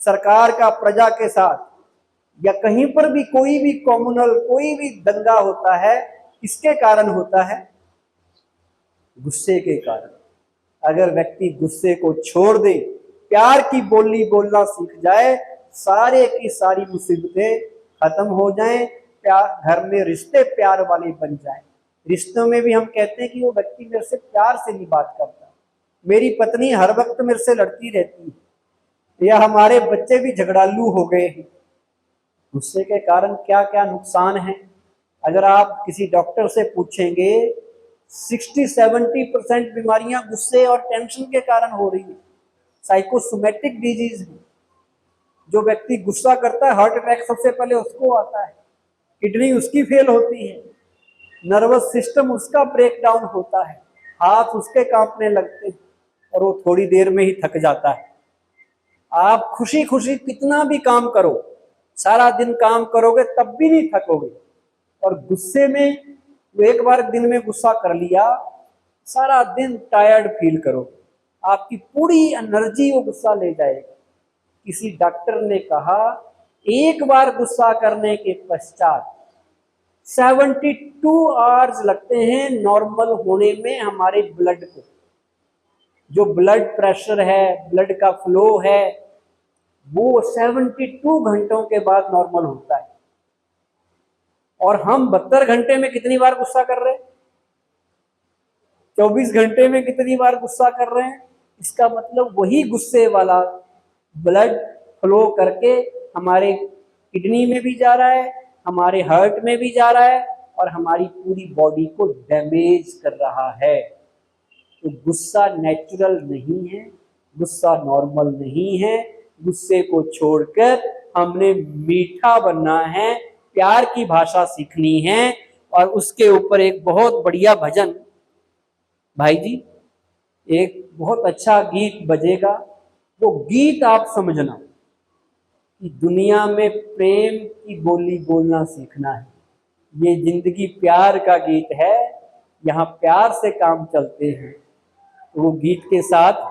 सरकार का प्रजा के साथ, या कहीं पर भी कोई भी कम्युनल कोई भी दंगा होता है, किसके कारण होता है? गुस्से के कारण। अगर व्यक्ति गुस्से को छोड़ दे, प्यार की बोली बोलना सीख जाए, सारे की सारी मुसीबतें खत्म हो जाएं, प्यार, घर में रिश्ते प्यार वाले बन जाएं। रिश्तों में भी हम कहते हैं कि वो व्यक्ति मेरे से प्यार से नहीं बात करता, मेरी पत्नी हर वक्त मेरे से लड़ती रहती है, या हमारे बच्चे भी झगड़ालू हो गए हैं। गुस्से के कारण क्या क्या नुकसान है, अगर आप किसी डॉक्टर से पूछेंगे 60-70% बीमारियां गुस्से और टेंशन के कारण हो रही है। साइकोसोमेटिक डिजीज है। जो व्यक्ति गुस्सा करता है, हार्ट अटैक सबसे पहले उसको आता है, किडनी उसकी फेल होती है। नर्वस सिस्टम उसका ब्रेकडाउन होता है, हाथ उसके कांपने लगते हैं और वो थोड़ी देर में ही थक जाता है। आप खुशी खुशी कितना भी काम करो, सारा दिन काम करोगे तब भी नहीं थकोगे। और गुस्से में, वो एक बार दिन में गुस्सा कर लिया, सारा दिन टायर्ड फील करोगे, आपकी पूरी एनर्जी वो गुस्सा ले जाएगा। किसी डॉक्टर ने कहा एक बार गुस्सा करने के पश्चात 72 आवर्स लगते हैं नॉर्मल होने में हमारे ब्लड को। जो ब्लड प्रेशर है, ब्लड का फ्लो है, वो 72 घंटों के बाद नॉर्मल होता है। और हम 72 घंटे में कितनी बार गुस्सा कर रहे हैं? 24 घंटे में कितनी बार गुस्सा कर रहे हैं? इसका मतलब वही गुस्से वाला ब्लड फ्लो करके हमारे किडनी में भी जा रहा है, हमारे हार्ट में भी जा रहा है और हमारी पूरी बॉडी को डैमेज कर रहा है। तो गुस्सा नेचुरल नहीं है, गुस्सा नॉर्मल नहीं है। गुस्से को छोड़कर हमने मीठा बनना है, प्यार की भाषा सीखनी है। और उसके ऊपर एक बहुत बढ़िया भजन, भाई जी एक बहुत अच्छा गीत बजेगा, वो गीत आप समझना कि दुनिया में प्रेम की बोली बोलना सीखना है। ये जिंदगी प्यार का गीत है, यहाँ प्यार से काम चलते हैं। तो वो गीत के साथ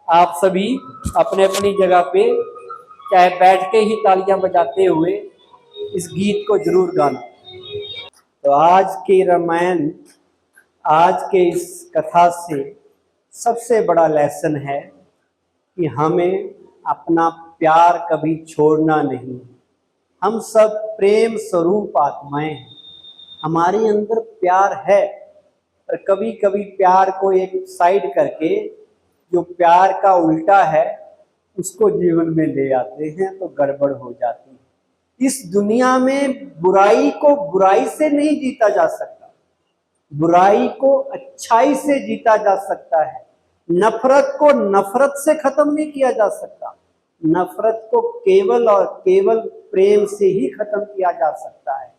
आप सभी अपने अपनी जगह पे चाहे बैठ के ही तालियां बजाते हुए इस गीत को जरूर गाना। तो आज की रामायण, आज के इस कथा से सबसे बड़ा लेसन है कि हमें अपना प्यार कभी छोड़ना नहीं। हम सब प्रेम स्वरूप आत्माएं हैं, हमारे अंदर प्यार है, पर कभी कभी प्यार को एक साइड करके जो प्यार का उल्टा है उसको जीवन में ले आते हैं तो गड़बड़ हो जाती है। इस दुनिया में बुराई को बुराई से नहीं जीता जा सकता, बुराई को अच्छाई से जीता जा सकता है। नफरत को नफरत से खत्म नहीं किया जा सकता, नफरत को केवल और केवल प्रेम से ही खत्म किया जा सकता है।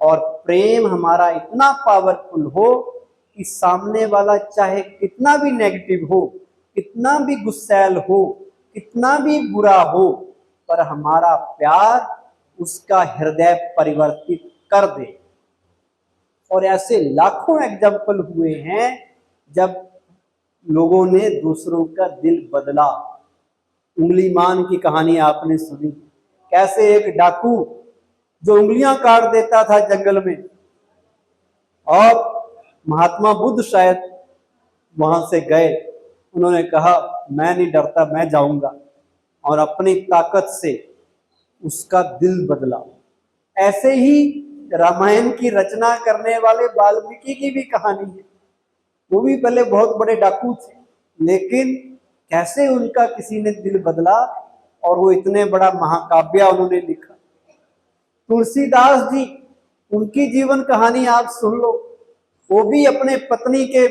और प्रेम हमारा इतना पावरफुल हो कि सामने वाला चाहे कितना भी नेगेटिव हो, कितना भी गुस्सैल हो, कितना भी बुरा हो, पर हमारा प्यार उसका हृदय परिवर्तित कर दे। और ऐसे लाखों एग्जाम्पल हुए हैं जब लोगों ने दूसरों का दिल बदला। उंगलीमान की कहानी आपने सुनी, कैसे एक डाकू जो उंगलियां काट देता था जंगल में, और महात्मा बुद्ध शायद वहां से गए, उन्होंने कहा मैं नहीं डरता, मैं जाऊंगा, और अपनी ताकत से उसका दिल बदला। ऐसे ही रामायण की रचना करने वाले वाल्मीकि की भी कहानी है। वो भी पहले बहुत बड़े डाकू थे, लेकिन कैसे उनका किसी ने दिल बदला और वो इतने बड़ा महाकाव्य उन्होंने लिखा। तुलसीदास जी, उनकी जीवन कहानी आप सुन लो। वो भी अपने पत्नी के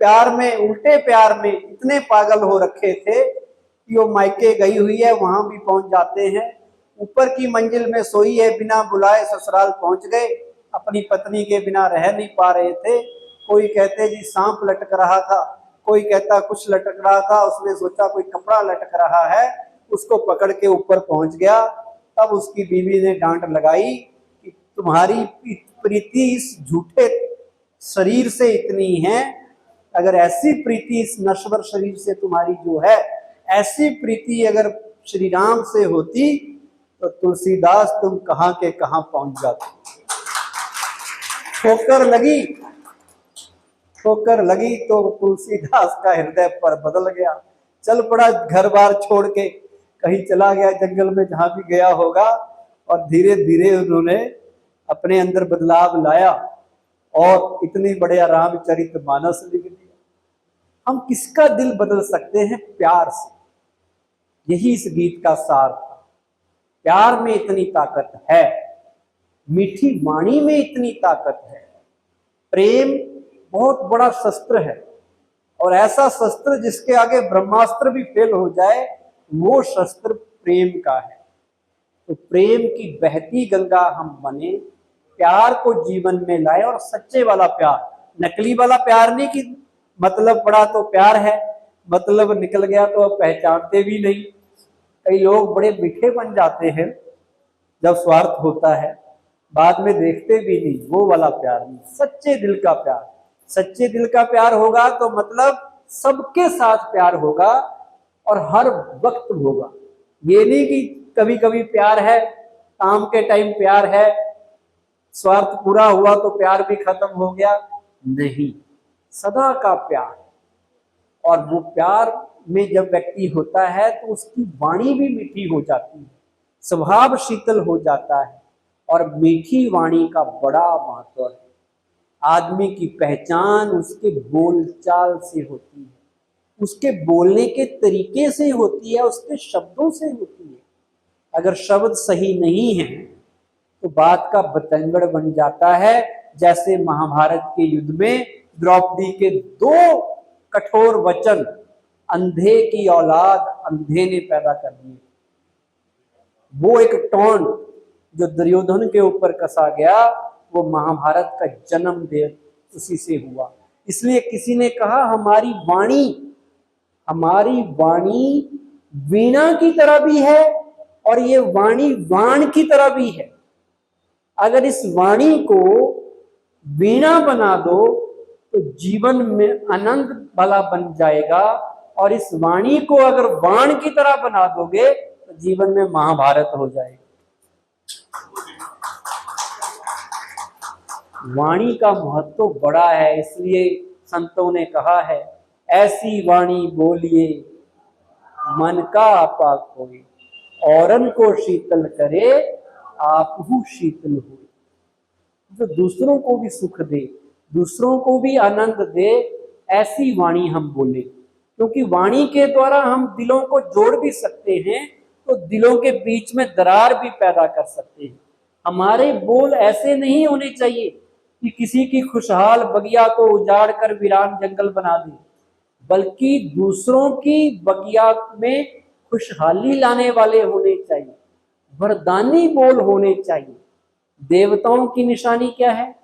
प्यार में, उल्टे प्यार में इतने पागल हो रखे थे कि वो मायके गई हुई है वहां भी पहुंच जाते हैं, ऊपर की मंजिल में सोई है, बिना बुलाए ससुराल पहुंच गए, अपनी पत्नी के बिना रह नहीं पा रहे थे। कोई कहते जी सांप लटक रहा था, कोई कहता कुछ लटक रहा था, उसने सोचा कोई कपड़ा लटक रहा है, उसको पकड़ के ऊपर पहुंच गया। तब उसकी बीवी ने डांट लगाई कि तुम्हारी प्रीति इस झूठे शरीर से इतनी है, अगर ऐसी प्रीति इस नश्वर शरीर से तुम्हारी जो है, ऐसी प्रीति अगर श्री राम से होती तो तुलसीदास तुम कहां के कहां पहुंच जाते। ठोकर लगी तो तुलसीदास का हृदय पर बदल गया, चल पड़ा घर बार छोड़ के, कहीं चला गया जंगल में जहां भी गया होगा, और धीरे धीरे उन्होंने अपने अंदर बदलाव लाया और इतनी बड़े रामचरितमानस लिख दिया। हम किसका दिल बदल सकते हैं? प्यार से। यही इस गीत का सार था। प्यार में इतनी ताकत है, मीठी वाणी में इतनी ताकत है। प्रेम बहुत बड़ा शस्त्र है, और ऐसा शस्त्र जिसके आगे ब्रह्मास्त्र भी फेल हो जाए, वो शस्त्र प्रेम का है। तो प्रेम की बहती गंगा हम बने, प्यार को जीवन में लाए, और सच्चे वाला प्यार, नकली वाला प्यार नहीं कि मतलब पड़ा तो प्यार है, मतलब निकल गया तो अब पहचानते भी नहीं। कई लोग बड़े मीठे बन जाते हैं जब स्वार्थ होता है, बाद में देखते भी नहीं, वो वाला प्यार नहीं, सच्चे दिल का प्यार। सच्चे दिल का प्यार होगा तो मतलब सबके साथ प्यार होगा और हर वक्त होगा। ये नहीं कि कभी कभी प्यार है, काम के टाइम प्यार है, स्वार्थ पूरा हुआ तो प्यार भी खत्म हो गया, नहीं, सदा का प्यार। और वो प्यार में जब व्यक्ति होता है तो उसकी वाणी भी मीठी हो जाती है, स्वभाव शीतल हो जाता है, और मीठी वाणी का बड़ा महत्व है। आदमी की पहचान उसके बोलचाल से होती है, उसके बोलने के तरीके से होती है, उसके शब्दों से होती है। अगर शब्द सही नहीं है तो बात का बतंगड़ बन जाता है। जैसे महाभारत के युद्ध में द्रौपदी के 2 कठोर वचन, अंधे की औलाद अंधे ने पैदा कर दी। वो एक टोंट जो दुर्योधन के ऊपर कसा गया, वो महाभारत का जन्म दे उसी से हुआ। इसलिए किसी ने कहा हमारी वाणी वीणा की तरह भी है और ये वाणी वाण की तरह भी है। अगर इस वाणी को वीणा बना दो तो जीवन में आनंद भला बन जाएगा, और इस वाणी को अगर वाण की तरह बना दोगे तो जीवन में महाभारत हो जाएगा। वाणी का महत्व बड़ा है, इसलिए संतों ने कहा है ऐसी वाणी बोलिए मन का आपा कोई, औरन को शीतल करे आपहु शीतल हो। जो दूसरों को भी सुख दे, दूसरों को भी आनंद दे, ऐसी वाणी हम बोले। क्योंकि वाणी के द्वारा हम दिलों को जोड़ भी सकते हैं, तो दिलों के बीच में दरार भी पैदा कर सकते हैं। हमारे बोल ऐसे नहीं होने चाहिए कि किसी की खुशहाल बगिया को उजाड़ कर वीरान जंगल बना दे, बल्कि दूसरों की बगिया में खुशहाली लाने वाले होने चाहिए, वरदानी बोल होने चाहिए। देवताओं की निशानी क्या है?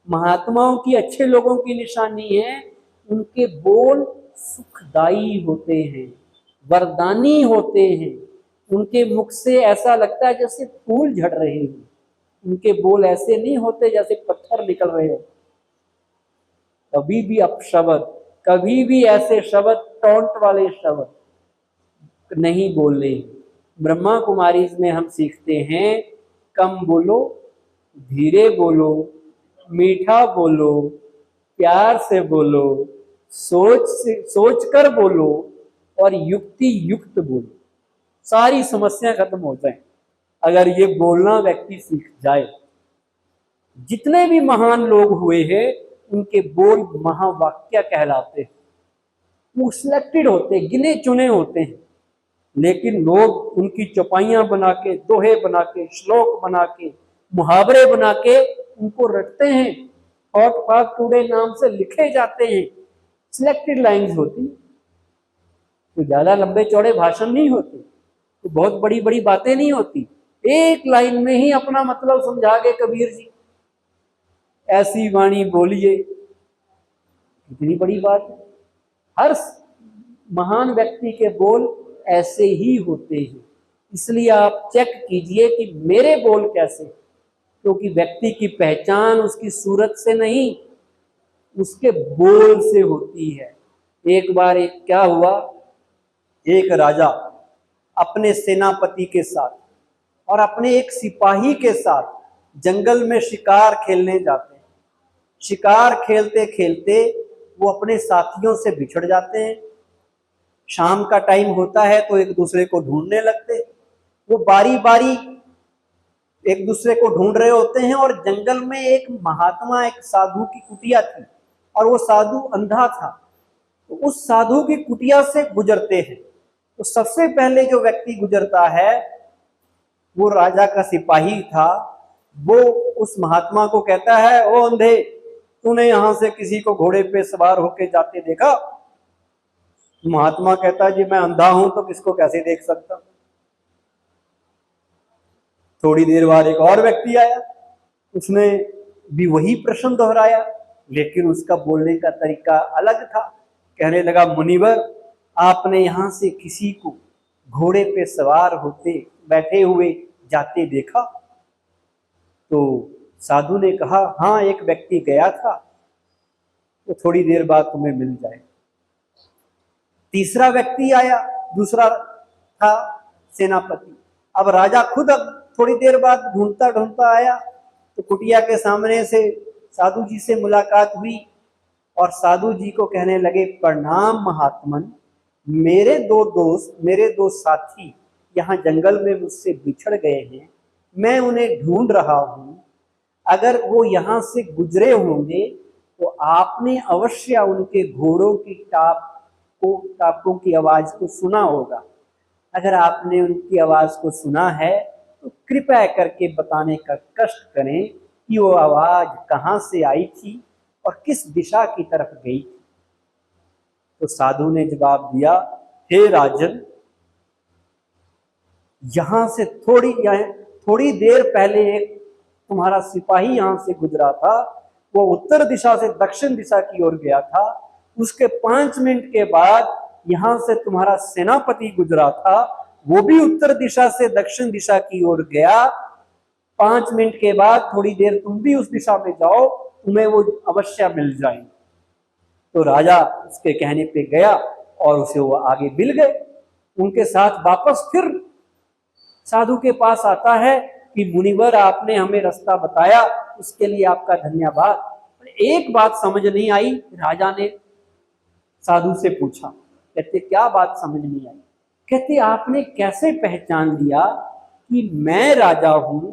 महात्माओं की, अच्छे लोगों की निशानी है उनके बोल सुखदाई होते हैं, वरदानी होते हैं। उनके मुख से ऐसा लगता है जैसे फूल झड़ रहे हैं। उनके बोल ऐसे नहीं होते जैसे पत्थर निकल रहे हो। कभी भी अपशब्द, कभी भी ऐसे शब्द, टोंट वाले शब्द नहीं बोलने। ब्रह्मा कुमारी में हम सीखते हैं कम बोलो, धीरे बोलो, मीठा बोलो, प्यार से बोलो, सोच कर बोलो और युक्ति युक्त बोलो, सारी समस्या खत्म हो जाए अगर ये बोलना व्यक्ति सीख जाए। जितने भी महान लोग हुए हैं उनके बोल महावाक्य कहलाते हैं। वो सिलेक्टेड होते, गिने चुने होते हैं, लेकिन लोग उनकी चौपाइयां बना के, दोहे बना के, श्लोक बना के, मुहावरे बना के उनको रटते हैं। हॉट पाक टुडे नाम से लिखे जाते हैं। सिलेक्टेड लाइन्स होती, तो ज्यादा लंबे चौड़े भाषण नहीं होते, तो बहुत बड़ी बड़ी बातें नहीं होती। एक लाइन में ही अपना मतलब समझा गए कबीर जी, ऐसी वाणी बोलिए, कितनी बड़ी बात है। हर महान व्यक्ति के बोल ऐसे ही होते हैं। इसलिए आप चेक कीजिए कि मेरे बोल कैसे, क्योंकि व्यक्ति की पहचान उसकी सूरत से नहीं, उसके बोल से होती है। एक बार क्या हुआ, एक राजा अपने सेनापति के साथ और अपने एक सिपाही के साथ जंगल में शिकार खेलने जाते हैं। शिकार खेलते खेलते वो अपने साथियों से बिछड़ जाते हैं। शाम का टाइम होता है तो एक दूसरे को ढूंढने लगते। वो बारी बारी एक दूसरे को ढूंढ रहे होते हैं, और जंगल में एक महात्मा, एक साधु की कुटिया थी, और वो साधु अंधा था। तो उस साधु की कुटिया से गुजरते हैं, तो सबसे पहले जो व्यक्ति गुजरता है वो राजा का सिपाही था। वो उस महात्मा को कहता है, ओ अंधे, तूने यहां से किसी को घोड़े पे सवार होके जाते देखा? महात्मा कहता है, जी मैं अंधा हूं तो किसको कैसे देख सकता। थोड़ी देर बाद एक और व्यक्ति आया, उसने भी वही प्रश्न दोहराया, लेकिन उसका बोलने का तरीका अलग था। कहने लगा, मुनिवर, आपने यहाँ से किसी को घोड़े पे सवार होते बैठे हुए जाते देखा? तो साधु ने कहा, हाँ, एक व्यक्ति गया था, तो थोड़ी देर बाद तुम्हें मिल जाए। तीसरा व्यक्ति आया, दूसरा था सेनापति। अब राजा खुद अब थोड़ी देर बाद ढूंढता ढूंढता आया, तो कुटिया के सामने से साधु जी से मुलाकात हुई और साधु जी को कहने लगे, प्रणाम महात्मन, मेरे दो दोस्त, मेरे दो साथी यहाँ जंगल में मुझसे बिछड़ गए हैं, मैं उन्हें ढूंढ रहा हूँ। अगर वो यहाँ से गुजरे होंगे तो आपने अवश्य उनके घोड़ों की टापों की आवाज को सुना होगा। अगर आपने उनकी आवाज को सुना है तो कृपया करके बताने का कष्ट करें कि वो आवाज कहाँ से आई थी और किस दिशा की तरफ गई थी। तो साधु ने जवाब दिया, हे राजन, यहां से थोड़ी देर पहले एक तुम्हारा सिपाही यहां से गुजरा था, वो उत्तर दिशा से दक्षिण दिशा की ओर गया था। उसके 5 मिनट के बाद यहां से तुम्हारा सेनापति गुजरा था, वो भी उत्तर दिशा से दक्षिण दिशा की ओर गया। 5 मिनट के बाद थोड़ी देर तुम भी उस दिशा में जाओ, तुम्हें वो अवश्य मिल जाएंगे। तो राजा उसके कहने पे गया और उसे वो आगे मिल गए। उनके साथ वापस फिर साधु के पास आता है कि मुनिवर, आपने हमें रास्ता बताया, उसके लिए आपका धन्यवाद। एक बात समझ नहीं आई, राजा ने साधु से पूछा। कहते, क्या बात समझ नहीं आई? कहते, आपने कैसे पहचान लिया कि मैं राजा हूं?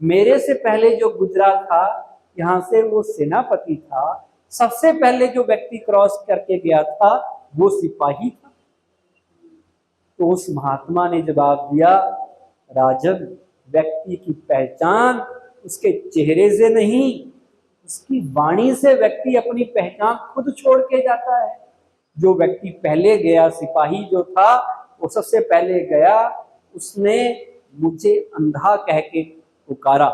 मेरे से पहले जो गुजरा था यहां से वो सेनापति था, सबसे पहले जो व्यक्ति क्रॉस करके गया था वो सिपाही था। तो उस महात्मा ने जवाब दिया, राजन, व्यक्ति की पहचान उसके चेहरे से नहीं, उसकी वाणी से व्यक्ति अपनी पहचान खुद छोड़ के जाता है। जो व्यक्ति पहले गया, सिपाही जो था, वो सबसे पहले गया, उसने मुझे अंधा कह के पुकारा।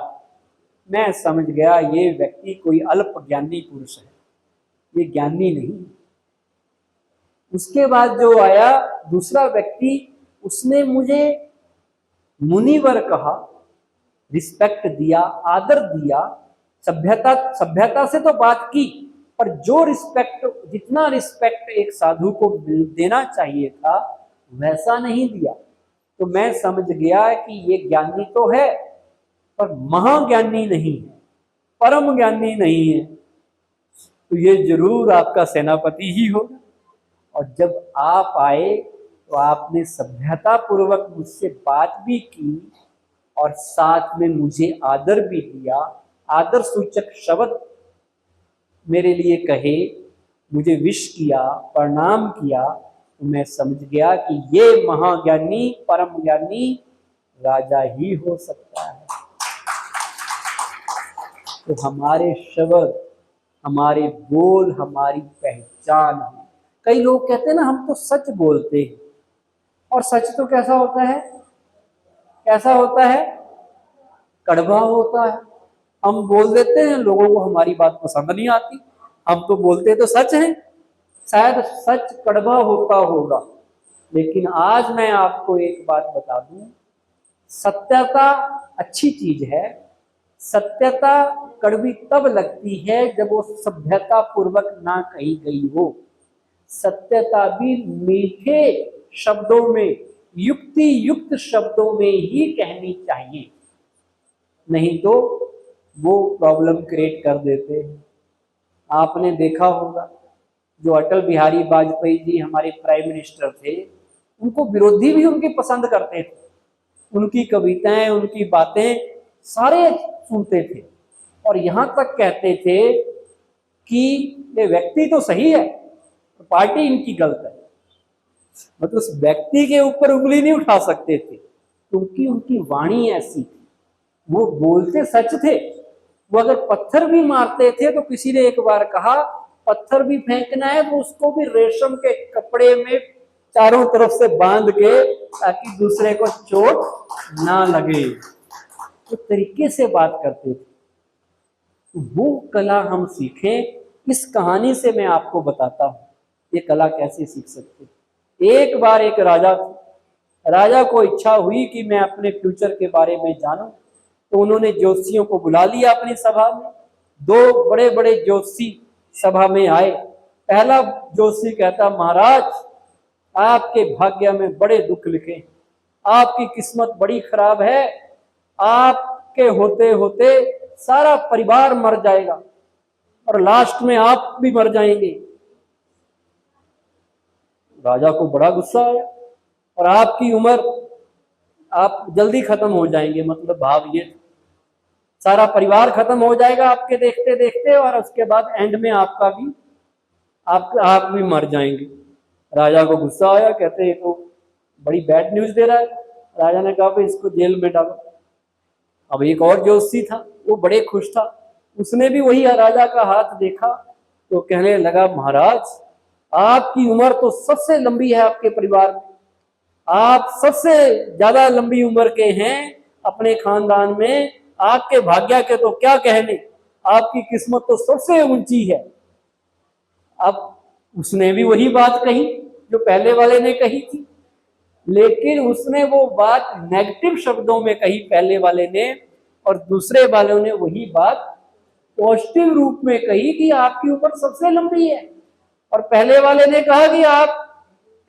मैं समझ गया ये व्यक्ति कोई अल्प ज्ञानी पुरुष है, ये ज्ञानी नहीं। उसके बाद जो आया दूसरा व्यक्ति, उसने मुझे मुनिवर कहा, रिस्पेक्ट दिया, आदर दिया, सभ्यता से तो बात की, पर जो रिस्पेक्ट, जितना रिस्पेक्ट एक साधु को देना चाहिए था वैसा नहीं दिया। तो मैं समझ गया कि ये ज्ञानी तो है पर महाज्ञानी नहीं है, परम ज्ञानी नहीं है, तो ये जरूर आपका सेनापति ही होगा। और जब आप आए तो आपने सभ्यता पूर्वक मुझसे बात भी की और साथ में मुझे आदर भी दिया, आदर सूचक शब्द मेरे लिए कहे, मुझे विश किया, प्रणाम किया, तो मैं समझ गया कि ये महाज्ञानी, परम ज्ञानी राजा ही हो सकता है। तो हमारे शब्द, हमारे बोल, हमारी पहचान है। कई लोग कहते हैं ना, हम तो सच बोलते हैं, और सच तो कैसा होता है? कैसा होता है? कड़वा होता है। हम बोल देते हैं, लोगों को हमारी बात पसंद नहीं आती, हम तो बोलते तो सच है, शायद सच कड़वा होता होगा। लेकिन आज मैं आपको एक बात बता दूं, सत्यता अच्छी चीज है। सत्यता कड़वी तब लगती है जब वो सभ्यता पूर्वक ना कही गई हो। सत्यता भी मीठे शब्दों में, युक्ति युक्त शब्दों में ही कहनी चाहिए, नहीं तो वो प्रॉब्लम क्रिएट कर देते हैं। आपने देखा होगा, जो अटल बिहारी वाजपेयी जी हमारे प्राइम मिनिस्टर थे, उनको विरोधी भी उनकी पसंद करते थे। उनकी कविताएं, उनकी बातें सारे सुनते थे और यहां तक कहते थे कि ये व्यक्ति तो सही है, पार्टी इनकी गलत है। मतलब उस व्यक्ति के ऊपर उंगली नहीं उठा सकते थे, क्योंकि उनकी वाणी ऐसी थी, वो बोलते सच थे। वो अगर पत्थर भी मारते थे तो किसी ने एक बार कहा, पत्थर भी फेंकना है तो उसको भी रेशम के कपड़े में चारों तरफ से बांध के, ताकि दूसरे को चोट ना लगे। तो तरीके से बात करते थे। वो कला हम सीखें। इस कहानी से मैं आपको बताता हूँ ये कला कैसे सीख सकते हैं। एक बार एक राजा था, राजा को इच्छा हुई कि मैं अपने फ्यूचर के बारे में जानूं, तो उन्होंने ज्योतिषियों को बुला लिया अपनी सभा में। दो बड़े बड़े ज्योतिषी सभा में आए। पहला ज्योतिषी कहता, महाराज आपके भाग्य में बड़े दुख लिखे हैं, आपकी किस्मत बड़ी खराब है, आपके होते होते सारा परिवार मर जाएगा और लास्ट में आप भी मर जाएंगे। राजा को बड़ा गुस्सा आया, और आपकी उम्र, आप जल्दी खत्म हो जाएंगे, मतलब भाव ये सारा परिवार खत्म हो जाएगा आपके देखते देखते, और उसके बाद एंड में आपका भी आप भी मर जाएंगे। राजा को गुस्सा आया, कहते हैं तो बड़ी बैड न्यूज दे रहा है। राजा ने कहा भाई इसको जेल में डालो। अब एक और ज्योतिषी था, वो बड़े खुश था, उसने भी वही राजा का हाथ देखा, तो कहने लगा, महाराज आपकी उम्र तो सबसे लंबी है आपके परिवार में, आप सबसे ज्यादा लंबी उम्र के हैं अपने खानदान में, आपके भाग्य के तो क्या कहने, आपकी किस्मत तो सबसे ऊंची है। अब उसने भी वही बात कही जो पहले वाले ने कही थी, लेकिन उसने वो बात नेगेटिव शब्दों में कही पहले वाले ने, और दूसरे वालों ने वही बात पॉजिटिव रूप में कही कि आपकी उम्र सबसे लंबी है, और पहले वाले ने कहा कि आप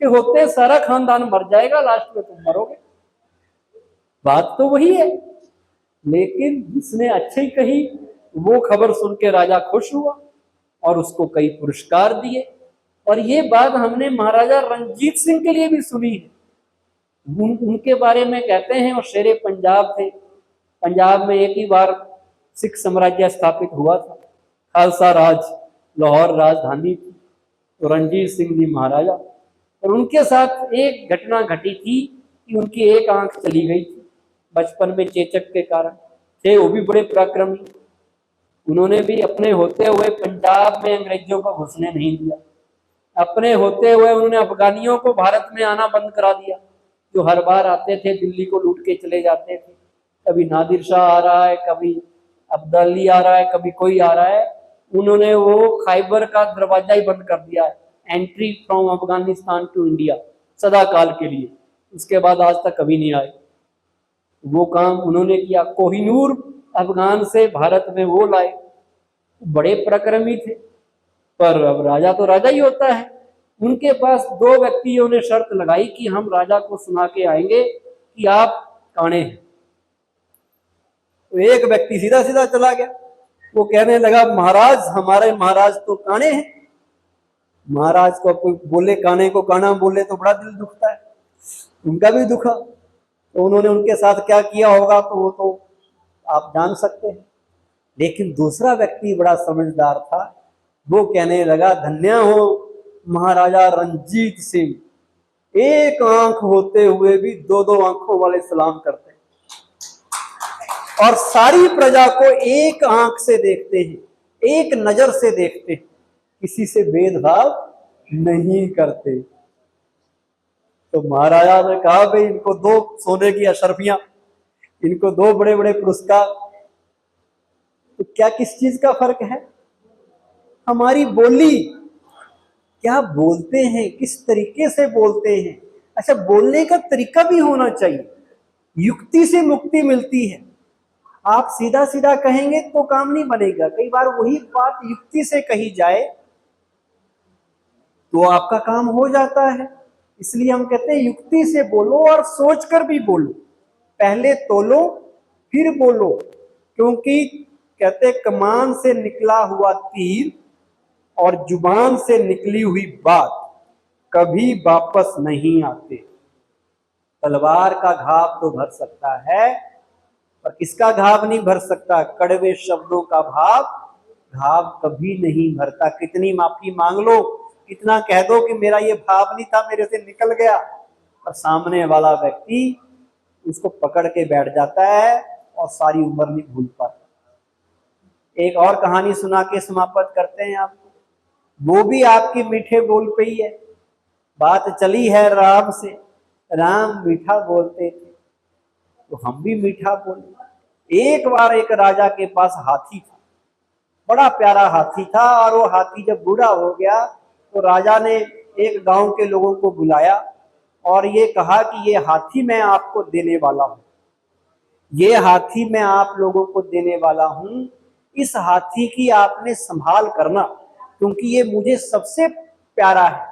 के होते सारा खानदान मर जाएगा, लास्ट में तुम मरोगे। बात तो वही है, लेकिन जिसने अच्छी कही वो खबर सुन के राजा खुश हुआ और उसको कई पुरस्कार दिए। और ये बात हमने महाराजा रणजीत सिंह के लिए भी सुनी है। उनके बारे में कहते हैं वो शेरे पंजाब थे। पंजाब में एक ही बार सिख साम्राज्य स्थापित हुआ था, खालसा राज, लाहौर राजधानी थी, तो रणजीत सिंह जी महाराजा। और उनके साथ एक घटना घटी थी कि उनकी एक आंख चली गई थी बचपन में चेचक के कारण। थे वो भी बड़े पराक्रमी, उन्होंने भी अपने होते हुए पंजाब में अंग्रेजों को घुसने नहीं दिया। अपने होते हुए उन्होंने अफगानियों को भारत में आना बंद करा दिया, जो हर बार आते थे दिल्ली को लूट के चले जाते थे। कभी नादिर शाह आ रहा है, कभी अब्दाली आ रहा है, कभी कोई आ रहा है, उन्होंने वो खैबर का दरवाजा ही बंद कर दिया है, entry from Afghanistan to India, सदा काल के लिए। उसके बाद आज तक कभी नहीं आए। वो काम उन्होंने किया। कोहिनूर अफगान से भारत में वो लाए, बड़े पराक्रमी थे। पर अब राजा तो राजा ही होता है। उनके पास दो व्यक्तियों ने शर्त लगाई कि हम राजा को सुना के आएंगे कि आप काणे हैं। तो एक व्यक्ति सीधा सीधा चला गया, वो कहने लगा, महाराज हमारे महाराज तो काणे हैं। महाराज को कोई बोले काने को काना बोले तो बड़ा दिल दुखता है, उनका भी दुखा। तो उन्होंने उनके साथ क्या किया होगा तो वो तो आप जान सकते हैं। लेकिन दूसरा व्यक्ति बड़ा समझदार था, वो कहने लगा, धन्य हो महाराजा रणजीत सिंह, एक आंख होते हुए भी दो दो आंखों वाले सलाम करते हैं और सारी प्रजा को एक आंख से देखते हैं, एक नजर से देखते हैं, किसी से भेदभाव नहीं करते। तो महाराजा ने कहा, भाई इनको दो सोने की अशर्फियां, इनको दो बड़े बड़े पुरस्कार, तो क्या किस चीज का फर्क है? हमारी बोली, क्या बोलते हैं, किस तरीके से बोलते हैं। अच्छा, बोलने का तरीका भी होना चाहिए, युक्ति से मुक्ति मिलती है। आप सीधा सीधा कहेंगे तो काम नहीं बनेगा, कई बार वही बात युक्ति से कही जाए तो आपका काम हो जाता है। इसलिए हम कहते हैं युक्ति से बोलो और सोचकर भी बोलो, पहले तोलो फिर बोलो, क्योंकि कहते कमान से निकला हुआ तीर और जुबान से निकली हुई बात कभी वापस नहीं आते। तलवार का घाव तो भर सकता है, पर किसका घाव नहीं भर सकता? कड़वे शब्दों का घाव कभी नहीं भरता। कितनी माफी मांग लो, इतना कह दो कि मेरा ये भाव नहीं था, मेरे से निकल गया, और सामने वाला व्यक्ति उसको पकड़ के बैठ जाता है और सारी उम्र नहीं भूल पाता। एक और कहानी सुना के समाप्त करते हैं आपको। वो भी आपकी मीठे बोल पे ही है। बात चली है राम से, राम मीठा बोलते थे तो हम भी मीठा बोले। एक बार एक राजा के पास हाथी था, बड़ा प्यारा हाथी था। और वो हाथी जब बूढ़ा हो गया तो राजा ने एक गांव के लोगों को बुलाया और ये कहा कि ये हाथी मैं आपको देने वाला हूं, ये हाथी मैं आप लोगों को देने वाला हूं। इस हाथी की आपने संभाल करना, क्योंकि ये मुझे सबसे प्यारा है,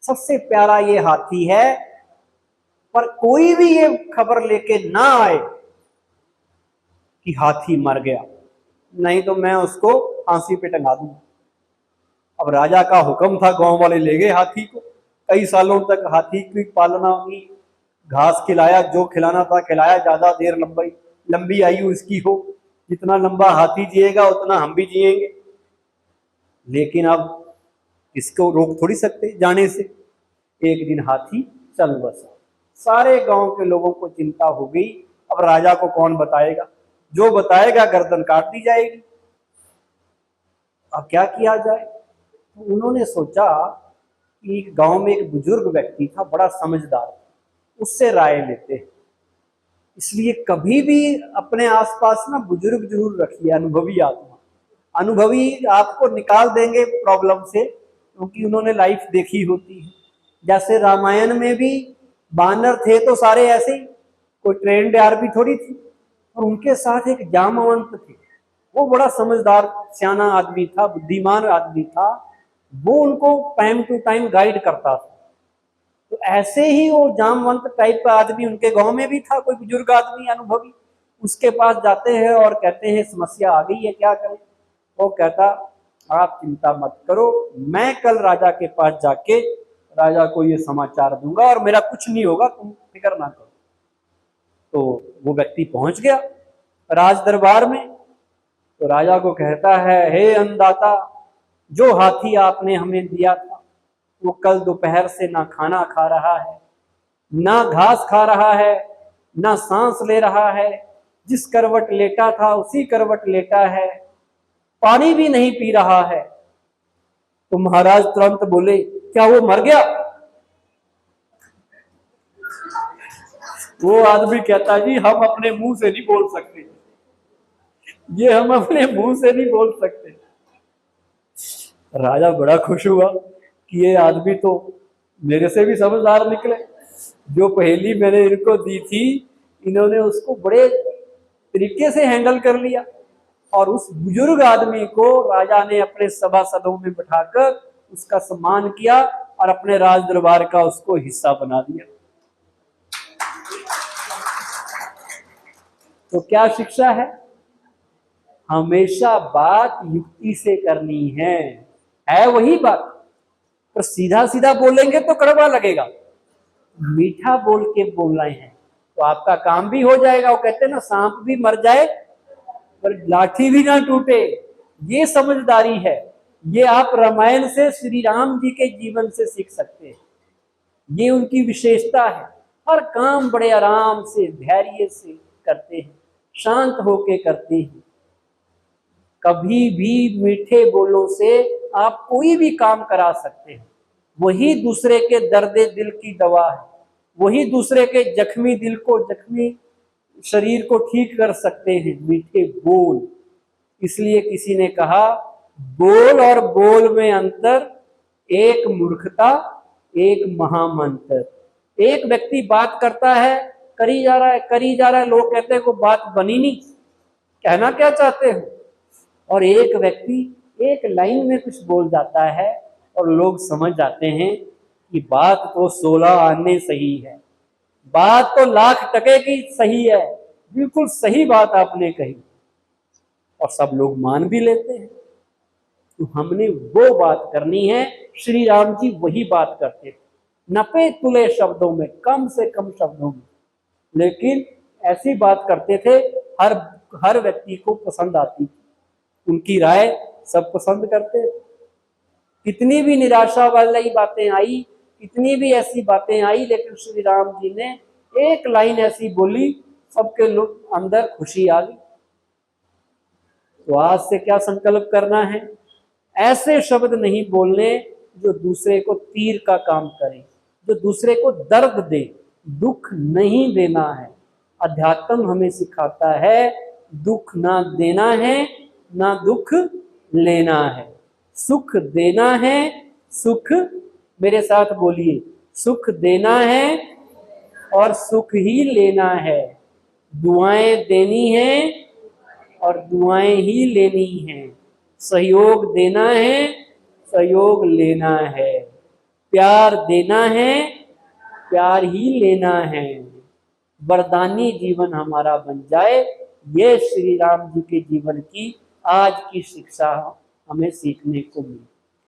सबसे प्यारा ये हाथी है। पर कोई भी ये खबर लेके ना आए कि हाथी मर गया, नहीं तो मैं उसको फांसी पे टंगा दूंगा। अब राजा का हुक्म था, गांव वाले ले गए हाथी को। कई सालों तक हाथी की पालना की, घास खिलाया, जो खिलाना था खिलाया, ज्यादा देर लंबी आयु इसकी हो, जितना लंबा हाथी जिएगा उतना हम भी जिएंगे। लेकिन अब इसको रोक थोड़ी सकते जाने से। एक दिन हाथी चल बसा, सारे गांव के लोगों को चिंता हो गई, अब राजा को कौन बताएगा, जो बताएगा गर्दन काट दी जाएगी। अब क्या किया जाए? तो उन्होंने सोचा कि गांव में एक बुजुर्ग व्यक्ति था, बड़ा समझदार, उससे राय लेते हैं। इसलिए कभी भी अपने आसपास ना बुजुर्ग जरूर रखिए, अनुभवी आत्मा। अनुभवी आपको निकाल देंगे प्रॉब्लम से, क्योंकि उन्होंने लाइफ देखी होती है। जैसे रामायण में भी बानर थे तो सारे ऐसे ही, कोई ट्रेंड आर्मी थोड़ी थी। और उनके साथ एक जामवंत थे, वो बड़ा समझदार सियाना आदमी था, बुद्धिमान आदमी था। वो उनको टाइम टू टाइम गाइड करता था। तो ऐसे ही वो जामवंत टाइप का आदमी उनके गांव में भी था, कोई बुजुर्ग आदमी अनुभवी। उसके पास जाते हैं और कहते हैं समस्या आ गई है, क्या करें? वो कहता आप चिंता मत करो, मैं कल राजा के पास जाके राजा को ये समाचार दूंगा और मेरा कुछ नहीं होगा, तुम फिक्र ना करो। तो वो व्यक्ति पहुंच गया राज दरबार में। तो राजा को कहता है, हे अन्नदाता, जो हाथी आपने हमें दिया था वो कल दोपहर से ना खाना खा रहा है, ना घास खा रहा है, ना सांस ले रहा है, जिस करवट लेटा था उसी करवट लेटा है, पानी भी नहीं पी रहा है। तो महाराज तुरंत बोले, क्या वो मर गया? वो आदमी कहता, जी हम अपने मुंह से नहीं बोल सकते, ये हम अपने मुंह से नहीं बोल सकते। राजा बड़ा खुश हुआ कि ये आदमी तो मेरे से भी समझदार निकले। जो पहेली मैंने इनको दी थी, इन्होंने उसको बड़े तरीके से हैंडल कर लिया। और उस बुजुर्ग आदमी को राजा ने अपने सभासदों में बिठाकर उसका सम्मान किया और अपने राज दरबार का उसको हिस्सा बना दिया। तो क्या शिक्षा है? हमेशा बात युक्ति से करनी है वही बात। तो सीधा सीधा बोलेंगे तो कड़वा लगेगा, मीठा बोल के बोलना है तो आपका काम भी हो जाएगा। वो कहते हैं ना, सांप भी मर जाए पर लाठी भी ना टूटे। ये समझदारी है, ये आप रामायण से, श्री राम जी के जीवन से सीख सकते हैं। ये उनकी विशेषता है, हर काम बड़े आराम से, धैर्य से करते हैं, शांत होके करते हैं। कभी भी मीठे बोलों से आप कोई भी काम करा सकते हैं। वही दूसरे के दर्दे दिल की दवा है, वही दूसरे के जख्मी दिल को, जख्मी शरीर को ठीक कर सकते हैं मीठे बोल। इसलिए किसी ने कहा, बोल और बोल में अंतर, एक मूर्खता एक महामंत्र। एक व्यक्ति बात करता है, करी जा रहा है, करी जा रहा है, लोग कहते हैं को बात बनी नहीं, कहना क्या चाहते हो। और एक व्यक्ति एक लाइन में कुछ बोल जाता है और लोग समझ जाते हैं कि बात तो 16 आने सही है, बात तो लाख टके की सही है, बिल्कुल सही बात आपने कही, और सब लोग मान भी लेते हैं। तो हमने वो बात करनी है, श्री राम जी वही बात करते थे, नपे तुले शब्दों में, कम से कम शब्दों में, लेकिन ऐसी बात करते थे हर व्यक्ति को पसंद आती थी, उनकी राय सब पसंद करते थे। कितनी भी निराशा वाली बातें आई, कितनी भी ऐसी बातें आई, लेकिन श्री राम जी ने एक लाइन ऐसी बोली, सबके लोग अंदर खुशी आ गई। तो आज से क्या संकल्प करना है? ऐसे शब्द नहीं बोलने जो दूसरे को तीर का काम करे, जो दूसरे को दर्द दे, दुख नहीं देना है। अध्यात्म हमें सिखाता है दुख ना देना है, ना दुख लेना है। सुख देना है, सुख, मेरे साथ बोलिए, सुख देना है और सुख ही लेना है। दुआएं देनी है और दुआएं ही लेनी है। सहयोग देना है, सहयोग लेना है। प्यार देना है, प्यार ही लेना है। वरदानी जीवन हमारा बन जाए, ये श्री राम जी के जीवन की आज की शिक्षा हमें सीखने को मिली।